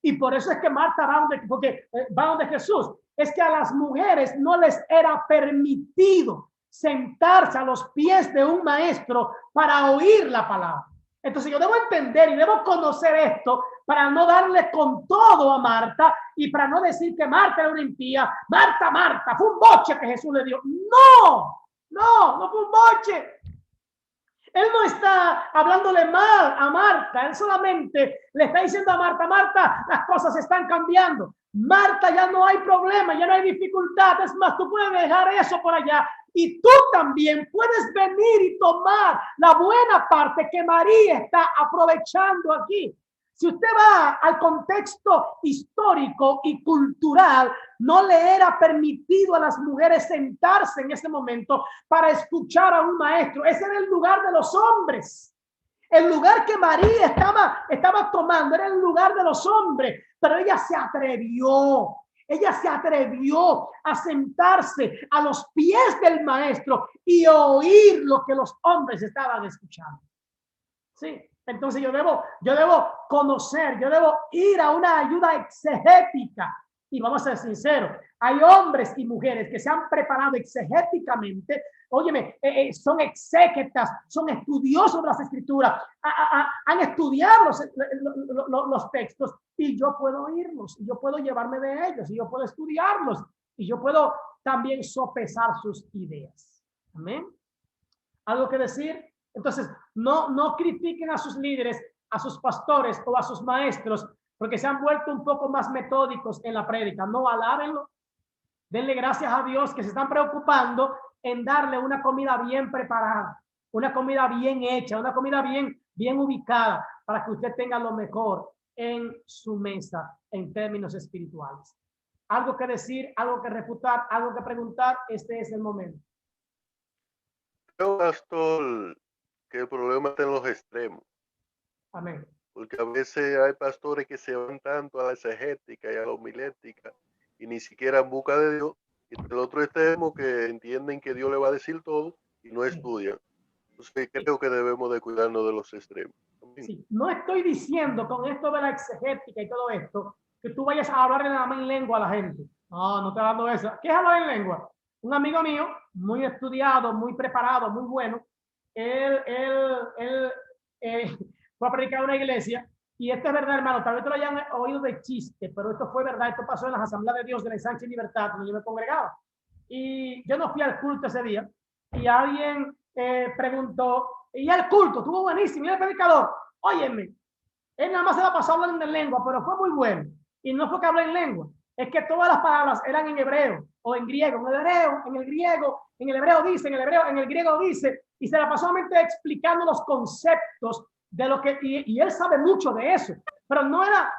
Y por eso es que Marta va donde Jesús. Es que a las mujeres no les era permitido sentarse a los pies de un maestro para oír la palabra. Entonces yo debo entender y debo conocer esto para no darle con todo a Marta y para no decir que Marta era una impía. Marta, fue un boche que Jesús le dio. No fue un boche. Él no está hablándole mal a Marta, él solamente le está diciendo a Marta, las cosas están cambiando. Marta, ya no hay problema, ya no hay dificultad. Es más, tú puedes dejar eso por allá y tú también puedes venir y tomar la buena parte que María está aprovechando aquí. Si usted va al contexto histórico y cultural, no le era permitido a las mujeres sentarse en ese momento para escuchar a un maestro. Ese era el lugar de los hombres. El lugar que María estaba tomando era el lugar de los hombres, pero ella se atrevió. Ella se atrevió a sentarse a los pies del maestro y oír lo que los hombres estaban escuchando. Sí. Entonces yo debo conocer, yo debo ir a una ayuda exegética. Y vamos a ser sinceros, hay hombres y mujeres que se han preparado exegéticamente, óyeme, son exégetas, son estudiosos de las escrituras, han estudiado los textos y yo puedo oírlos, y yo puedo llevarme de ellos, y yo puedo estudiarlos, y yo puedo también sopesar sus ideas. Amén. ¿Algo que decir? Entonces, no critiquen a sus líderes, a sus pastores o a sus maestros porque se han vuelto un poco más metódicos en la prédica. No, alábenlo. Denle gracias a Dios que se están preocupando en darle una comida bien preparada, una comida bien hecha, una comida bien ubicada para que usted tenga lo mejor en su mesa en términos espirituales. Algo que decir, algo que refutar, algo que preguntar, este es el momento. Pastor, que el problema está en los extremos. Amén. Porque a veces hay pastores que se van tanto a la exegética y a la homilética y ni siquiera en busca de Dios. Y el otro extremo que entienden que Dios le va a decir todo y no estudian. Entonces creo que debemos de cuidarnos de los extremos. Sí, no estoy diciendo con esto de la exegética y todo esto que tú vayas a hablar en lengua a la gente. No estoy hablando de eso. ¿Qué es hablar en lengua? Un amigo mío, muy estudiado, muy preparado, muy bueno, él fue a predicar a una iglesia, y esto es verdad, hermano, tal vez te lo hayan oído de chiste, pero esto fue verdad, esto pasó en las Asambleas de Dios de la Ensanche y Libertad, donde yo me congregaba, y yo no fui al culto ese día, y alguien preguntó, y el culto estuvo buenísimo, y el predicador, óyeme, él nada más se la pasó hablando en lengua, pero fue muy bueno, y no fue que hablé en lengua, es que todas las palabras eran en hebreo, o en griego, en el hebreo, en el griego, en el hebreo dice, en el hebreo, en el griego dice, y se la pasó solamente explicando los conceptos de lo que, y él sabe mucho de eso, pero no era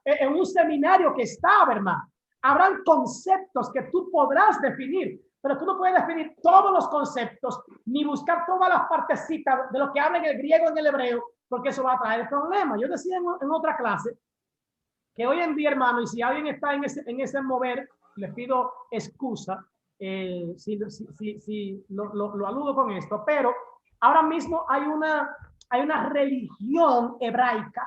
en un seminario que estaba, hermano. Habrán conceptos que tú podrás definir, pero tú no puedes definir todos los conceptos, ni buscar todas las partecitas de lo que habla en el griego, en el hebreo, porque eso va a traer problemas. Yo decía en otra clase que hoy en día, hermano, y si alguien está en ese mover, les pido excusa si lo aludo con esto, pero ahora mismo hay una religión hebraica,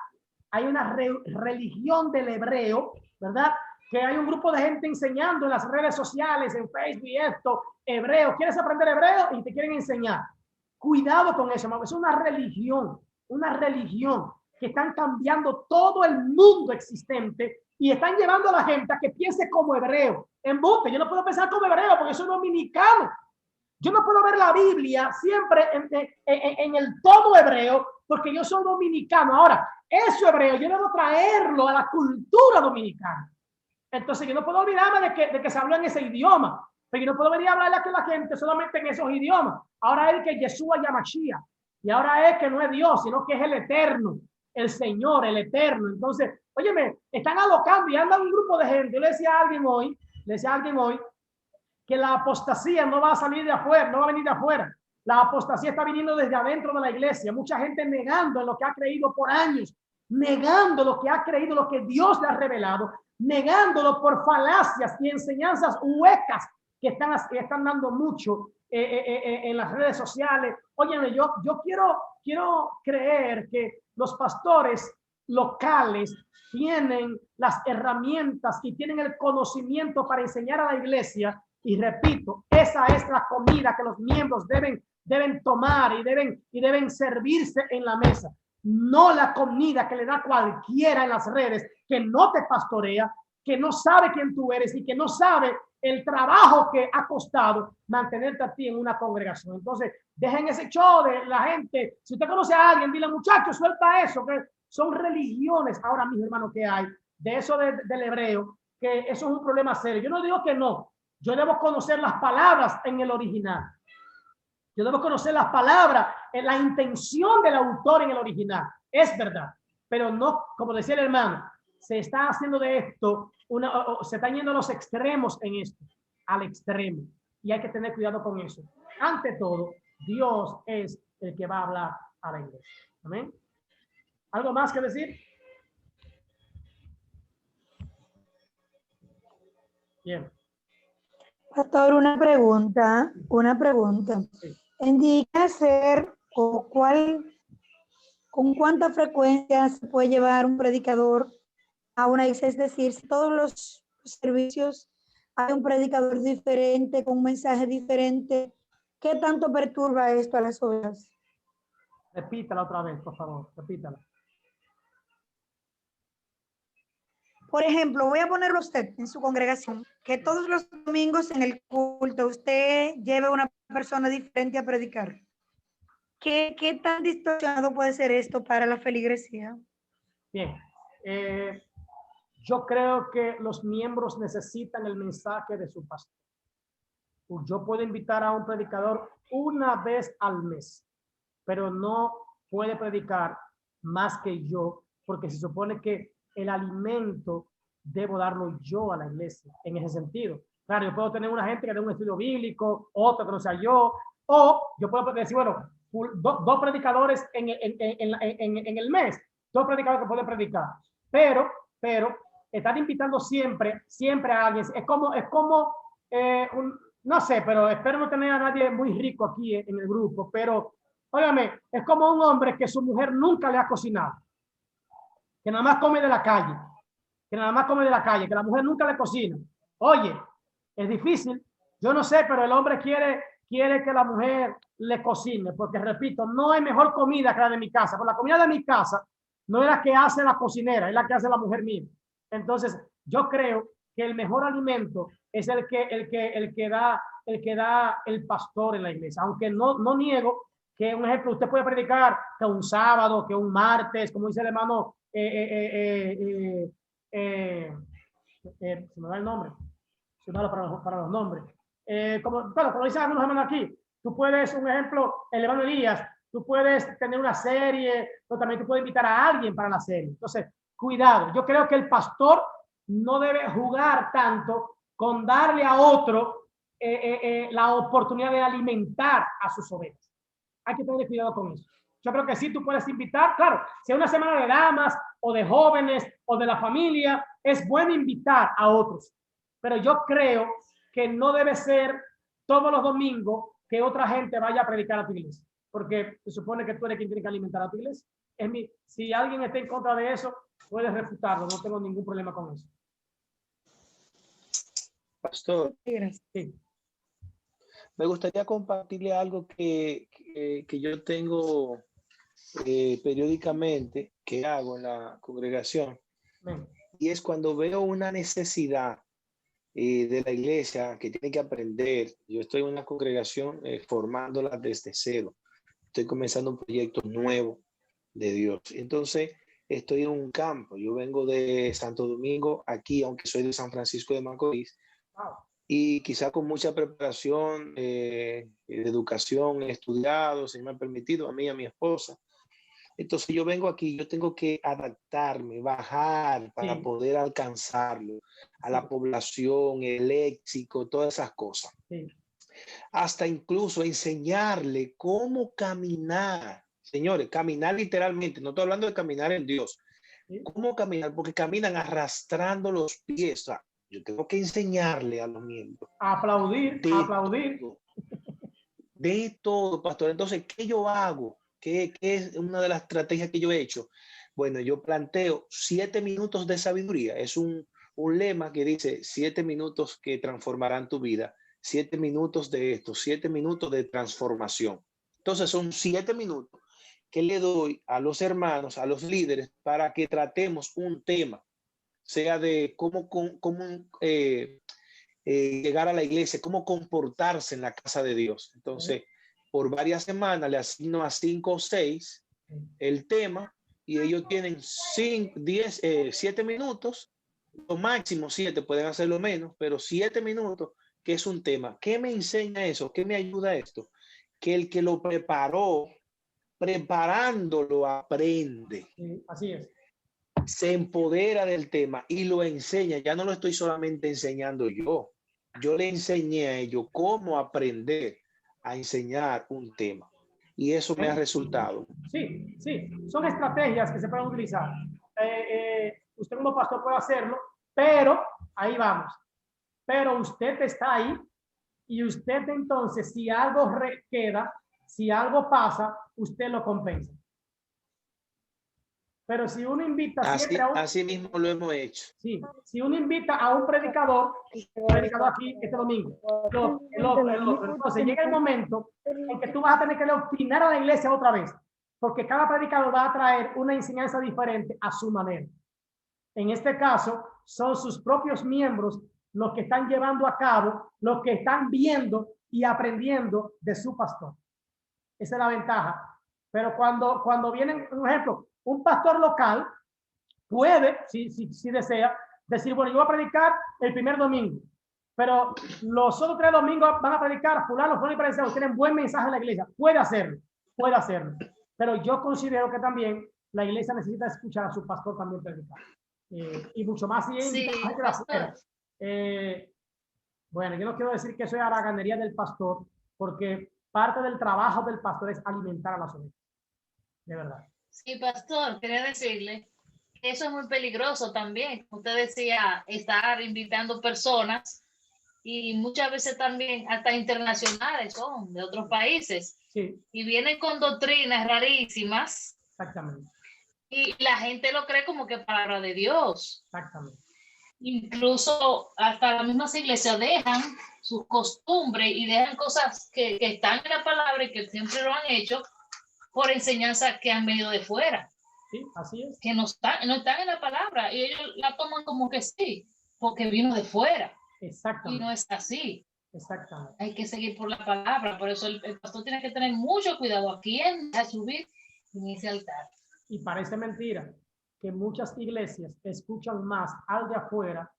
hay una religión del hebreo, ¿verdad? Que hay un grupo de gente enseñando en las redes sociales, en Facebook y esto, hebreo. ¿Quieres aprender hebreo? Y te quieren enseñar. Cuidado con eso, hermano. Es una religión que están cambiando todo el mundo existente y están llevando a la gente a que piense como hebreo. Embuste, yo no puedo pensar como hebreo porque soy dominicano. Yo no puedo ver la Biblia siempre en el todo hebreo porque yo soy dominicano. Ahora, eso hebreo yo debo traerlo a la cultura dominicana. Entonces yo no puedo olvidarme de que se habló en ese idioma. Pero yo no puedo venir a hablarle a la gente solamente en esos idiomas. Ahora es que Yeshua Yamashia. Y ahora es que no es Dios, sino que es el Eterno, el Señor, el Eterno. Entonces, óyeme, están alocando y andan un grupo de gente. Yo le decía a alguien hoy que la apostasía no va a salir de afuera, no va a venir de afuera. La apostasía está viniendo desde adentro de la iglesia. Mucha gente negando en lo que ha creído por años, negando lo que ha creído, lo que Dios le ha revelado, negándolo por falacias y enseñanzas huecas que están dando mucho en las redes sociales. Óyeme, yo quiero creer que los pastores locales tienen las herramientas y tienen el conocimiento para enseñar a la iglesia. Y repito, esa es la comida que los miembros deben tomar y deben servirse en la mesa. No la comida que le da cualquiera en las redes, que no te pastorea, que no sabe quién tú eres y que no sabe el trabajo que ha costado mantenerte a ti en una congregación. Entonces, dejen ese show de la gente. Si usted conoce a alguien, dile, muchachos, suelta eso, que son religiones ahora mismo, hermano, que hay de eso del hebreo, que eso es un problema serio. Yo no digo que no. Yo debo conocer las palabras en el original. Yo debo conocer las palabras, la intención del autor en el original. Es verdad. Pero no, como decía el hermano, se está haciendo de esto, se están yendo a los extremos en esto, al extremo. Y hay que tener cuidado con eso. Ante todo, Dios es el que va a hablar a la iglesia. Amén. ¿Algo más que decir? Bien. Pastor, una pregunta. Sí. Indica hacer o con cuánta frecuencia se puede llevar un predicador a una iglesia, es decir, si todos los servicios hay un predicador diferente, con un mensaje diferente, ¿qué tanto perturba esto a las ovejas? Repítala otra vez, por favor, repítala. Por ejemplo, voy a ponerlo usted en su congregación, que todos los domingos en el culto usted lleve a una persona diferente a predicar. ¿Qué tan distorsionado puede ser esto para la feligresía? Bien. Yo creo que los miembros necesitan el mensaje de su pastor. Yo puedo invitar a un predicador una vez al mes, pero no puede predicar más que yo, porque se supone que el alimento debo darlo yo a la iglesia, en ese sentido. Claro, yo puedo tener una gente que dé un estudio bíblico, otro que no sea yo, o yo puedo decir, bueno, dos predicadores en el mes, dos predicadores que pueden predicar, pero están invitando siempre a alguien. Es como no sé, pero espero no tener a nadie muy rico aquí en el grupo, pero óigame, es como un hombre que su mujer nunca le ha cocinado, que nada más come de la calle, que la mujer nunca le cocina. Oye, es difícil. Yo no sé, pero el hombre quiere que la mujer le cocine, porque repito, no hay mejor comida que la de mi casa. Pero la comida de mi casa no es la que hace la cocinera, es la que hace la mujer mía. Entonces, yo creo que el mejor alimento es el que da el pastor en la iglesia. Aunque no niego que, un ejemplo, usted puede predicar que un sábado, que un martes, como dice el hermano, se me da el nombre, se me da para los nombres. Como dicen algunos hermanos aquí, tú puedes, un ejemplo, el hermano Elías, tú puedes tener una serie, pero también tú puedes invitar a alguien para la serie. Entonces, cuidado. Yo creo que el pastor no debe jugar tanto con darle a otro la oportunidad de alimentar a sus ovejas. Hay que tener cuidado con eso. Yo creo que sí, tú puedes invitar, claro, si es una semana de damas o de jóvenes o de la familia, es bueno invitar a otros. Pero yo creo que no debe ser todos los domingos que otra gente vaya a predicar a tu iglesia, porque se supone que tú eres quien tiene que alimentar a tu iglesia. Si alguien está en contra de eso, puedes refutarlo, no tengo ningún problema con eso. Pastor, sí. Me gustaría compartirle algo que yo tengo periódicamente, que hago en la congregación. Y es cuando veo una necesidad de la iglesia que tiene que aprender. Yo estoy en una congregación formándola desde cero. Estoy comenzando un proyecto nuevo de Dios. Entonces, estoy en un campo. Yo vengo de Santo Domingo aquí, aunque soy de San Francisco de Macorís. Y quizá con mucha preparación de educación, he estudiado, se me ha permitido a mí y a mi esposa. Entonces yo vengo aquí, yo tengo que adaptarme, bajar para poder alcanzarlo, a la población, el léxico, todas esas cosas. Hasta incluso enseñarle cómo caminar. Señores, caminar literalmente, no estoy hablando de caminar en Dios, ¿Cómo caminar? Porque caminan arrastrando los pies. O sea, yo tengo que enseñarle a los miembros. Aplaudir, aplaudir. De todo, pastor. Entonces, ¿qué yo hago? ¿Qué es una de las estrategias que yo he hecho? Bueno, yo planteo 7 minutos de sabiduría. Es un lema que dice 7 minutos que transformarán tu vida. 7 minutos de esto, 7 minutos de transformación. Entonces, son 7 minutos que le doy a los hermanos, a los líderes, para que tratemos un tema, sea de cómo llegar a la iglesia, cómo comportarse en la casa de Dios. Entonces, por varias semanas le asigno a 5 o 6 el tema y ellos tienen 7 minutos, o máximo 7, pueden hacerlo menos, pero 7 minutos, que es un tema. ¿Qué me enseña eso? ¿Qué me ayuda esto? Que el que lo preparó, preparándolo, aprende. Así es. Se empodera del tema y lo enseña. Ya no lo estoy solamente enseñando yo. Yo le enseñé a ellos cómo aprender a enseñar un tema. Y eso me ha resultado. Sí, sí. Son estrategias que se pueden utilizar. Usted como pastor puede hacerlo, pero ahí vamos. Pero usted está ahí y usted entonces, si algo queda, si algo pasa, usted lo compensa. Pero si uno invita así mismo lo hemos hecho. Sí, si uno invita a un predicador aquí este domingo, el otro, entonces llega el momento en que tú vas a tener que doctrinar a la iglesia otra vez, porque cada predicador va a traer una enseñanza diferente a su manera. En este caso, son sus propios miembros los que están llevando a cabo, los que están viendo y aprendiendo de su pastor. Esa es la ventaja. Pero cuando vienen, por ejemplo, un pastor local puede, si desea, decir, bueno, yo voy a predicar el primer domingo, pero los otros 3 domingos van a predicar fulano, fulano y parecido, tienen buen mensaje en la iglesia. Puede hacerlo. Pero yo considero que también la iglesia necesita escuchar a su pastor también predicar. Y mucho más si sí, bueno, yo no quiero decir que eso es haraganería del pastor, porque parte del trabajo del pastor es alimentar a las ovejas. De verdad. Sí, pastor, quería decirle que eso es muy peligroso también. Usted decía, estar invitando personas y muchas veces también hasta internacionales son de otros países. Sí. Y vienen con doctrinas rarísimas. Exactamente. Y la gente lo cree como que palabra de Dios. Exactamente. Incluso hasta las mismas iglesias dejan sus costumbres y dejan cosas que están en la palabra y que siempre lo han hecho por enseñanza que han venido de fuera. Sí, así es. Que no están en la palabra y ellos la toman como que sí, porque vino de fuera. Exactamente. Y no es así. Exactamente. Hay que seguir por la palabra. Por eso el pastor tiene que tener mucho cuidado a quién va a subir en ese altar. Y parece mentira que muchas iglesias escuchan más al de afuera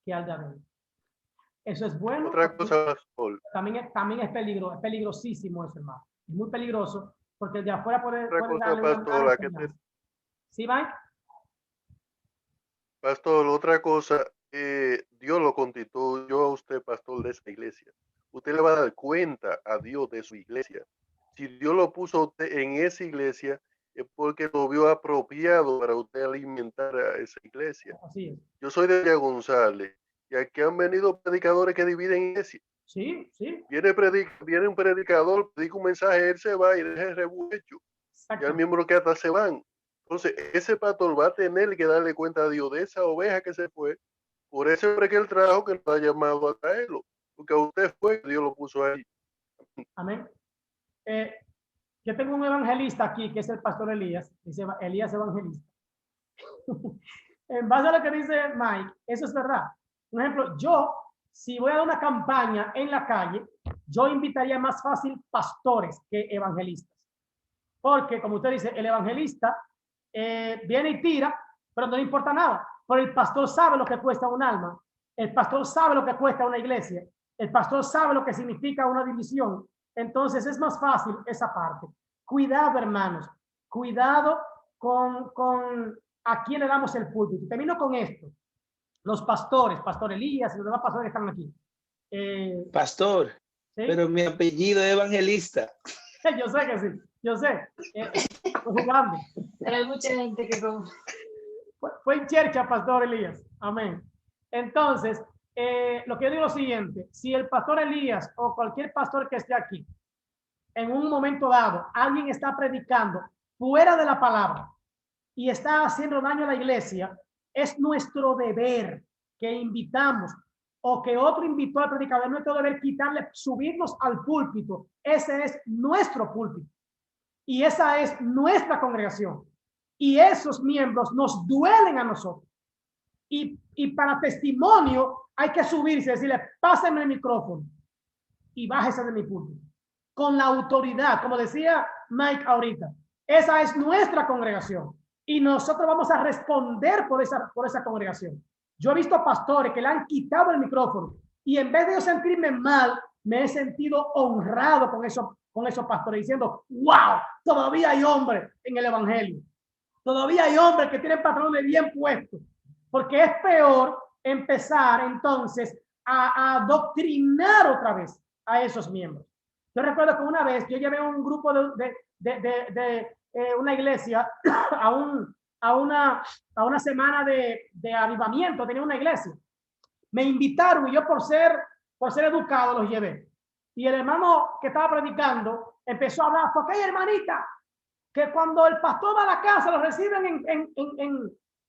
que al de adentro. Eso es bueno. Otra cosa, también es peligrosísimo eso, hermano. Es muy peligroso porque el de afuera puede darle pastora, ¿Sí, Mike? Pastor, otra cosa, Dios lo constituyó a usted pastor de esa iglesia. Usted le va a dar cuenta a Dios de su iglesia. Si Dios lo puso a usted en esa iglesia, es porque lo vio apropiado para usted alimentar a esa iglesia. Así es. Yo soy de Villa González y aquí han venido predicadores que dividen iglesia. Sí, sí. Viene un predicador, predica un mensaje, él se va y deja el revuelto. Y hay miembros que hasta se van. Entonces, ese pastor va a tener que darle cuenta a Dios de esa oveja que se fue, por ese hombre que él trajo, que lo ha llamado a traerlo, porque a usted fue, Dios lo puso ahí. Amén. Yo tengo un evangelista aquí, que es el pastor Elías, dice Elías evangelista. En base a lo que dice Mike, eso es verdad. Por ejemplo, yo, si voy a dar una campaña en la calle, yo invitaría más fácil pastores que evangelistas. Porque, como usted dice, el evangelista viene y tira, pero no le importa nada. Pero el pastor sabe lo que cuesta un alma. El pastor sabe lo que cuesta una iglesia. El pastor sabe lo que significa una división. Entonces es más fácil esa parte. Cuidado, hermanos. Cuidado con a quién le damos el púlpito. Termino con esto. Los pastores, Pastor Elías y los demás pastores que están aquí. Pastor, ¿sí? Pero mi apellido es evangelista. Yo sé que sí. Yo sé. Jugando. Pero hay mucha gente que Fue en Chercha, Pastor Elías. Amén. Entonces, lo que yo digo es lo siguiente. Si el Pastor Elías o cualquier pastor que esté aquí, en un momento dado, alguien está predicando fuera de la palabra y está haciendo daño a la iglesia, es nuestro deber que invitamos o que otro invitó al predicador, es nuestro deber quitarle, subirnos al púlpito. Ese es nuestro púlpito y esa es nuestra congregación. Y esos miembros nos duelen a nosotros. Y para testimonio hay que subirse y decirle, pásenme el micrófono y bájese de mi púlpito. Con la autoridad, como decía Mike ahorita. Esa es nuestra congregación. Y nosotros vamos a responder por esa congregación. Yo he visto pastores que le han quitado el micrófono y en vez de yo sentirme mal, me he sentido honrado con esos pastores diciendo, wow, todavía hay hombres en el evangelio. Todavía hay hombres que tienen patrones bien puestos. Porque es peor empezar entonces a adoctrinar otra vez a esos miembros. Yo recuerdo que una vez yo llevé un grupo de una iglesia a una semana de avivamiento, tenía una iglesia. Me invitaron y yo por ser educado los llevé. Y el hermano que estaba predicando empezó a hablar, porque hay hermanita, que cuando el pastor va a la casa lo reciben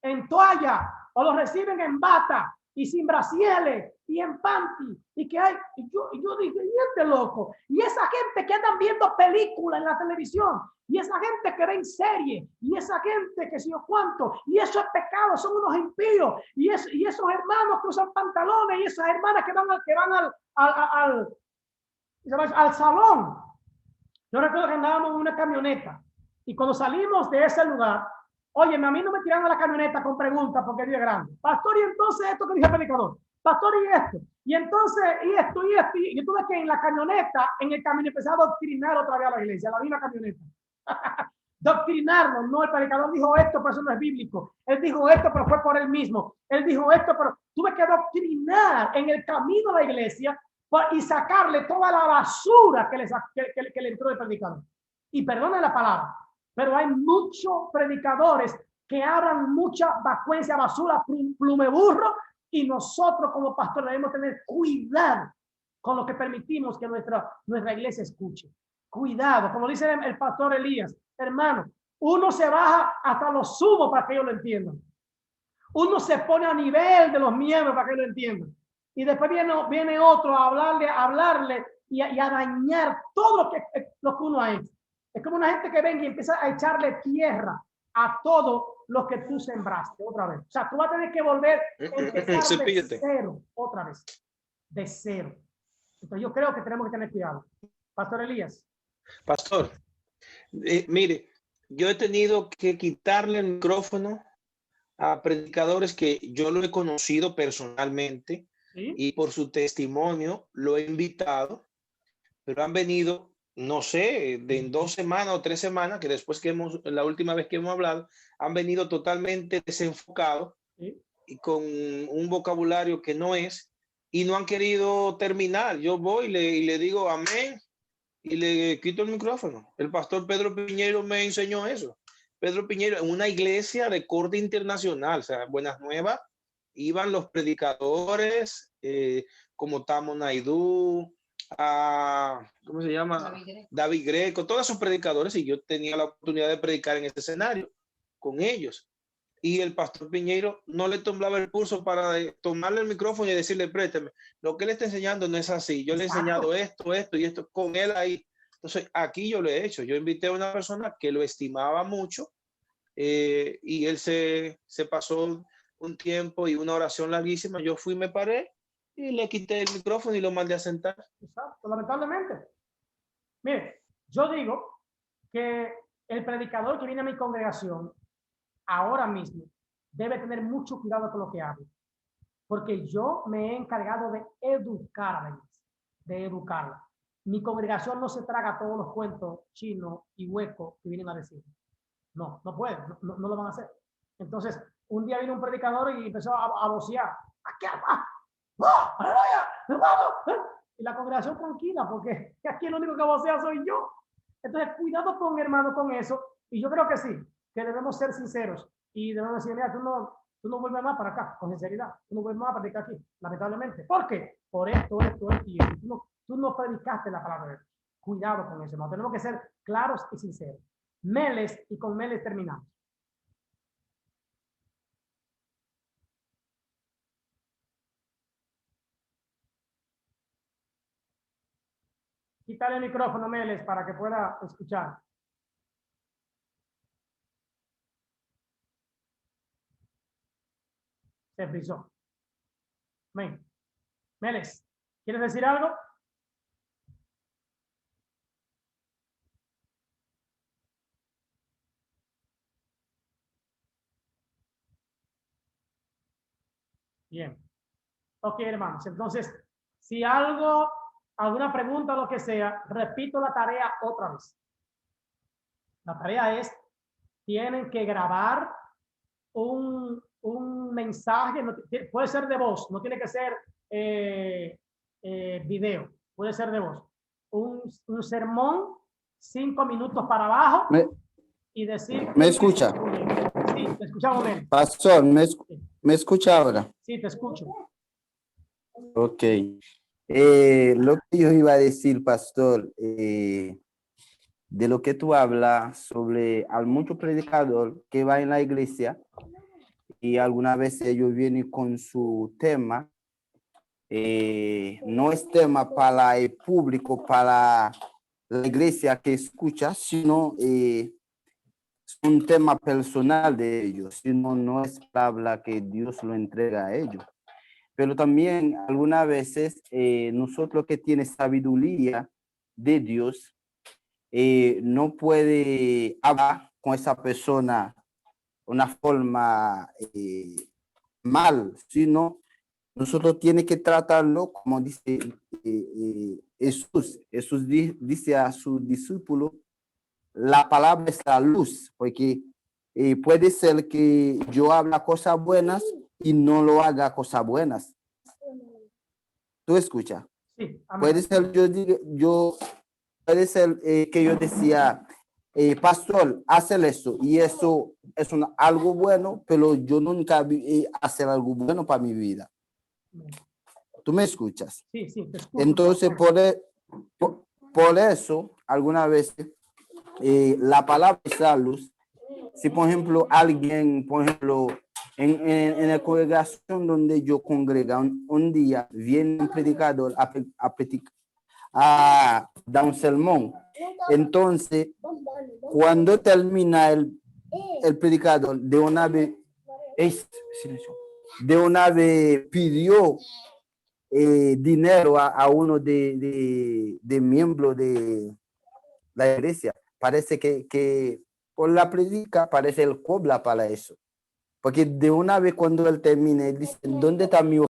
en toalla o lo reciben en bata y sin brasieles y en panty y que hay, y yo dije, y este loco, y esa gente que andan viendo películas en la televisión, y esa gente que ve en serie, y esa gente que sé yo cuánto, y eso es pecado, son unos impíos, y esos hermanos que usan pantalones, y esas hermanas que van al salón. Yo recuerdo que andábamos en una camioneta, y cuando salimos de ese lugar, oye, a mí no me tiraron a la camioneta con preguntas porque Dios es grande. Pastor, y entonces esto que dice el predicador. Pastor, y esto. Y entonces, y esto. Y yo tuve que en la camioneta, en el camino, empecé a doctrinar otra vez a la iglesia, la misma camioneta. Doctrinarnos, no, el predicador dijo esto, pero eso no es bíblico. Él dijo esto, pero fue por él mismo. Él dijo esto, pero tuve que doctrinar en el camino a la iglesia y sacarle toda la basura que le entró el predicador. Y perdone la palabra, pero hay muchos predicadores que hablan mucha vacuencia, basura, plume burro, y nosotros como pastores debemos tener cuidado con lo que permitimos que nuestra iglesia escuche. Cuidado, como dice el pastor Elías, hermano, uno se baja hasta los sumos para que ellos lo entiendan. Uno se pone a nivel de los miembros para que ellos lo entiendan. Y después viene otro a hablarle y a dañar todo lo que uno ha hecho. Es como una gente que venga y empieza a echarle tierra a todo lo que tú sembraste otra vez. O sea, tú vas a tener que volver a empezar de cero otra vez. De cero. Entonces yo creo que tenemos que tener cuidado. Pastor Elías. Pastor, mire, yo he tenido que quitarle el micrófono a predicadores que yo lo he conocido personalmente, ¿sí? Y por su testimonio lo he invitado, pero han venido, no sé, en 2 semanas o 3 semanas, que después la última vez que hemos hablado, han venido totalmente desenfocados, ¿sí? Y con un vocabulario que no es, y no han querido terminar. Yo voy y le digo amén y le quito el micrófono. El pastor Pedro Piñero me enseñó eso. Pedro Piñero, en una iglesia de corte internacional, o sea, Buenas Nuevas, iban los predicadores como Tamo Naidoo, ¿cómo se llama? David Greco, todos esos predicadores, y yo tenía la oportunidad de predicar en este escenario con ellos. Y el pastor Piñero no le temblaba el pulso para tomarle el micrófono y decirle, préstame. Lo que él está enseñando no es así. Yo le he enseñado esto y esto con él ahí. Entonces, aquí yo lo he hecho. Yo invité a una persona que lo estimaba mucho y él se pasó un tiempo y una oración larguísima. Yo fui, me paré y le quité el micrófono y lo mandé a sentar. Exacto, lamentablemente. Mire, yo digo que el predicador que viene a mi congregación ahora mismo debe tener mucho cuidado con lo que habla, porque yo me he encargado de educar a la iglesia, de educarla. Mi congregación no se traga todos los cuentos chinos y huecos que vienen a decir. No pueden, no lo van a hacer. Entonces, un día vino un predicador y empezó a vocear. ¡Aquí, y la congregación tranquila, porque aquí el único que vocea soy yo. Entonces, cuidado con hermano con eso. Y yo creo que sí, que debemos ser sinceros. y debemos decir, mira, tú no vuelves más para acá, con sinceridad, tú no vuelves más a predicar aquí, lamentablemente. ¿Por qué? Por esto y esto. Tú no predicaste la palabra de Dios. Cuidado con eso, ¿no? Tenemos que ser claros y sinceros. Meles, y con Meles terminamos. Quítale el micrófono, Meles, para que pueda escuchar. Se frizó. Ven. Meles, ¿quieres decir algo? Bien. Ok, hermanos. Entonces, si alguna pregunta o lo que sea, repito la tarea otra vez. La tarea es, tienen que grabar un mensaje, puede ser de voz, no tiene que ser video, puede ser de voz. Un sermón, 5 minutos para abajo y decir... ¿Me escucha? Sí, te escuchamos bien. Pastor, ¿me escucha ahora? Sí, te escucho. Ok. Lo que yo iba a decir, pastor, de lo que tú hablas sobre al mucho predicador que va en la iglesia y alguna vez ellos vienen con su tema, no es tema para el público, para la iglesia que escucha, sino es un tema personal de ellos, sino no es palabra que Dios lo entrega a ellos. Pero también algunas veces nosotros que tiene sabiduría de Dios, no puede hablar con esa persona una forma mal, sino nosotros tiene que tratarlo como dice Jesús. Jesús dice a sus discípulos, la palabra es la luz, porque puede ser que yo hable cosas buenas y no lo haga cosas buenas. ¿Tú escuchas? Sí, puede ser puede ser que yo decía, pastor, hacer eso, y eso es algo bueno, pero yo nunca vi hacer algo bueno para mi vida. ¿Tú me escuchas? Sí, sí, te escucho. Entonces, por eso, alguna vez, la palabra es la luz. Si, por ejemplo, alguien, por ejemplo, en la congregación donde yo congrega, un día viene un predicador a dar un sermón. Entonces, cuando termina el predicador, de una vez pidió dinero a uno de miembros de la iglesia. Parece que por la predica, parece él cobra para eso. Porque de una vez cuando él termina, él dice, ¿dónde está mi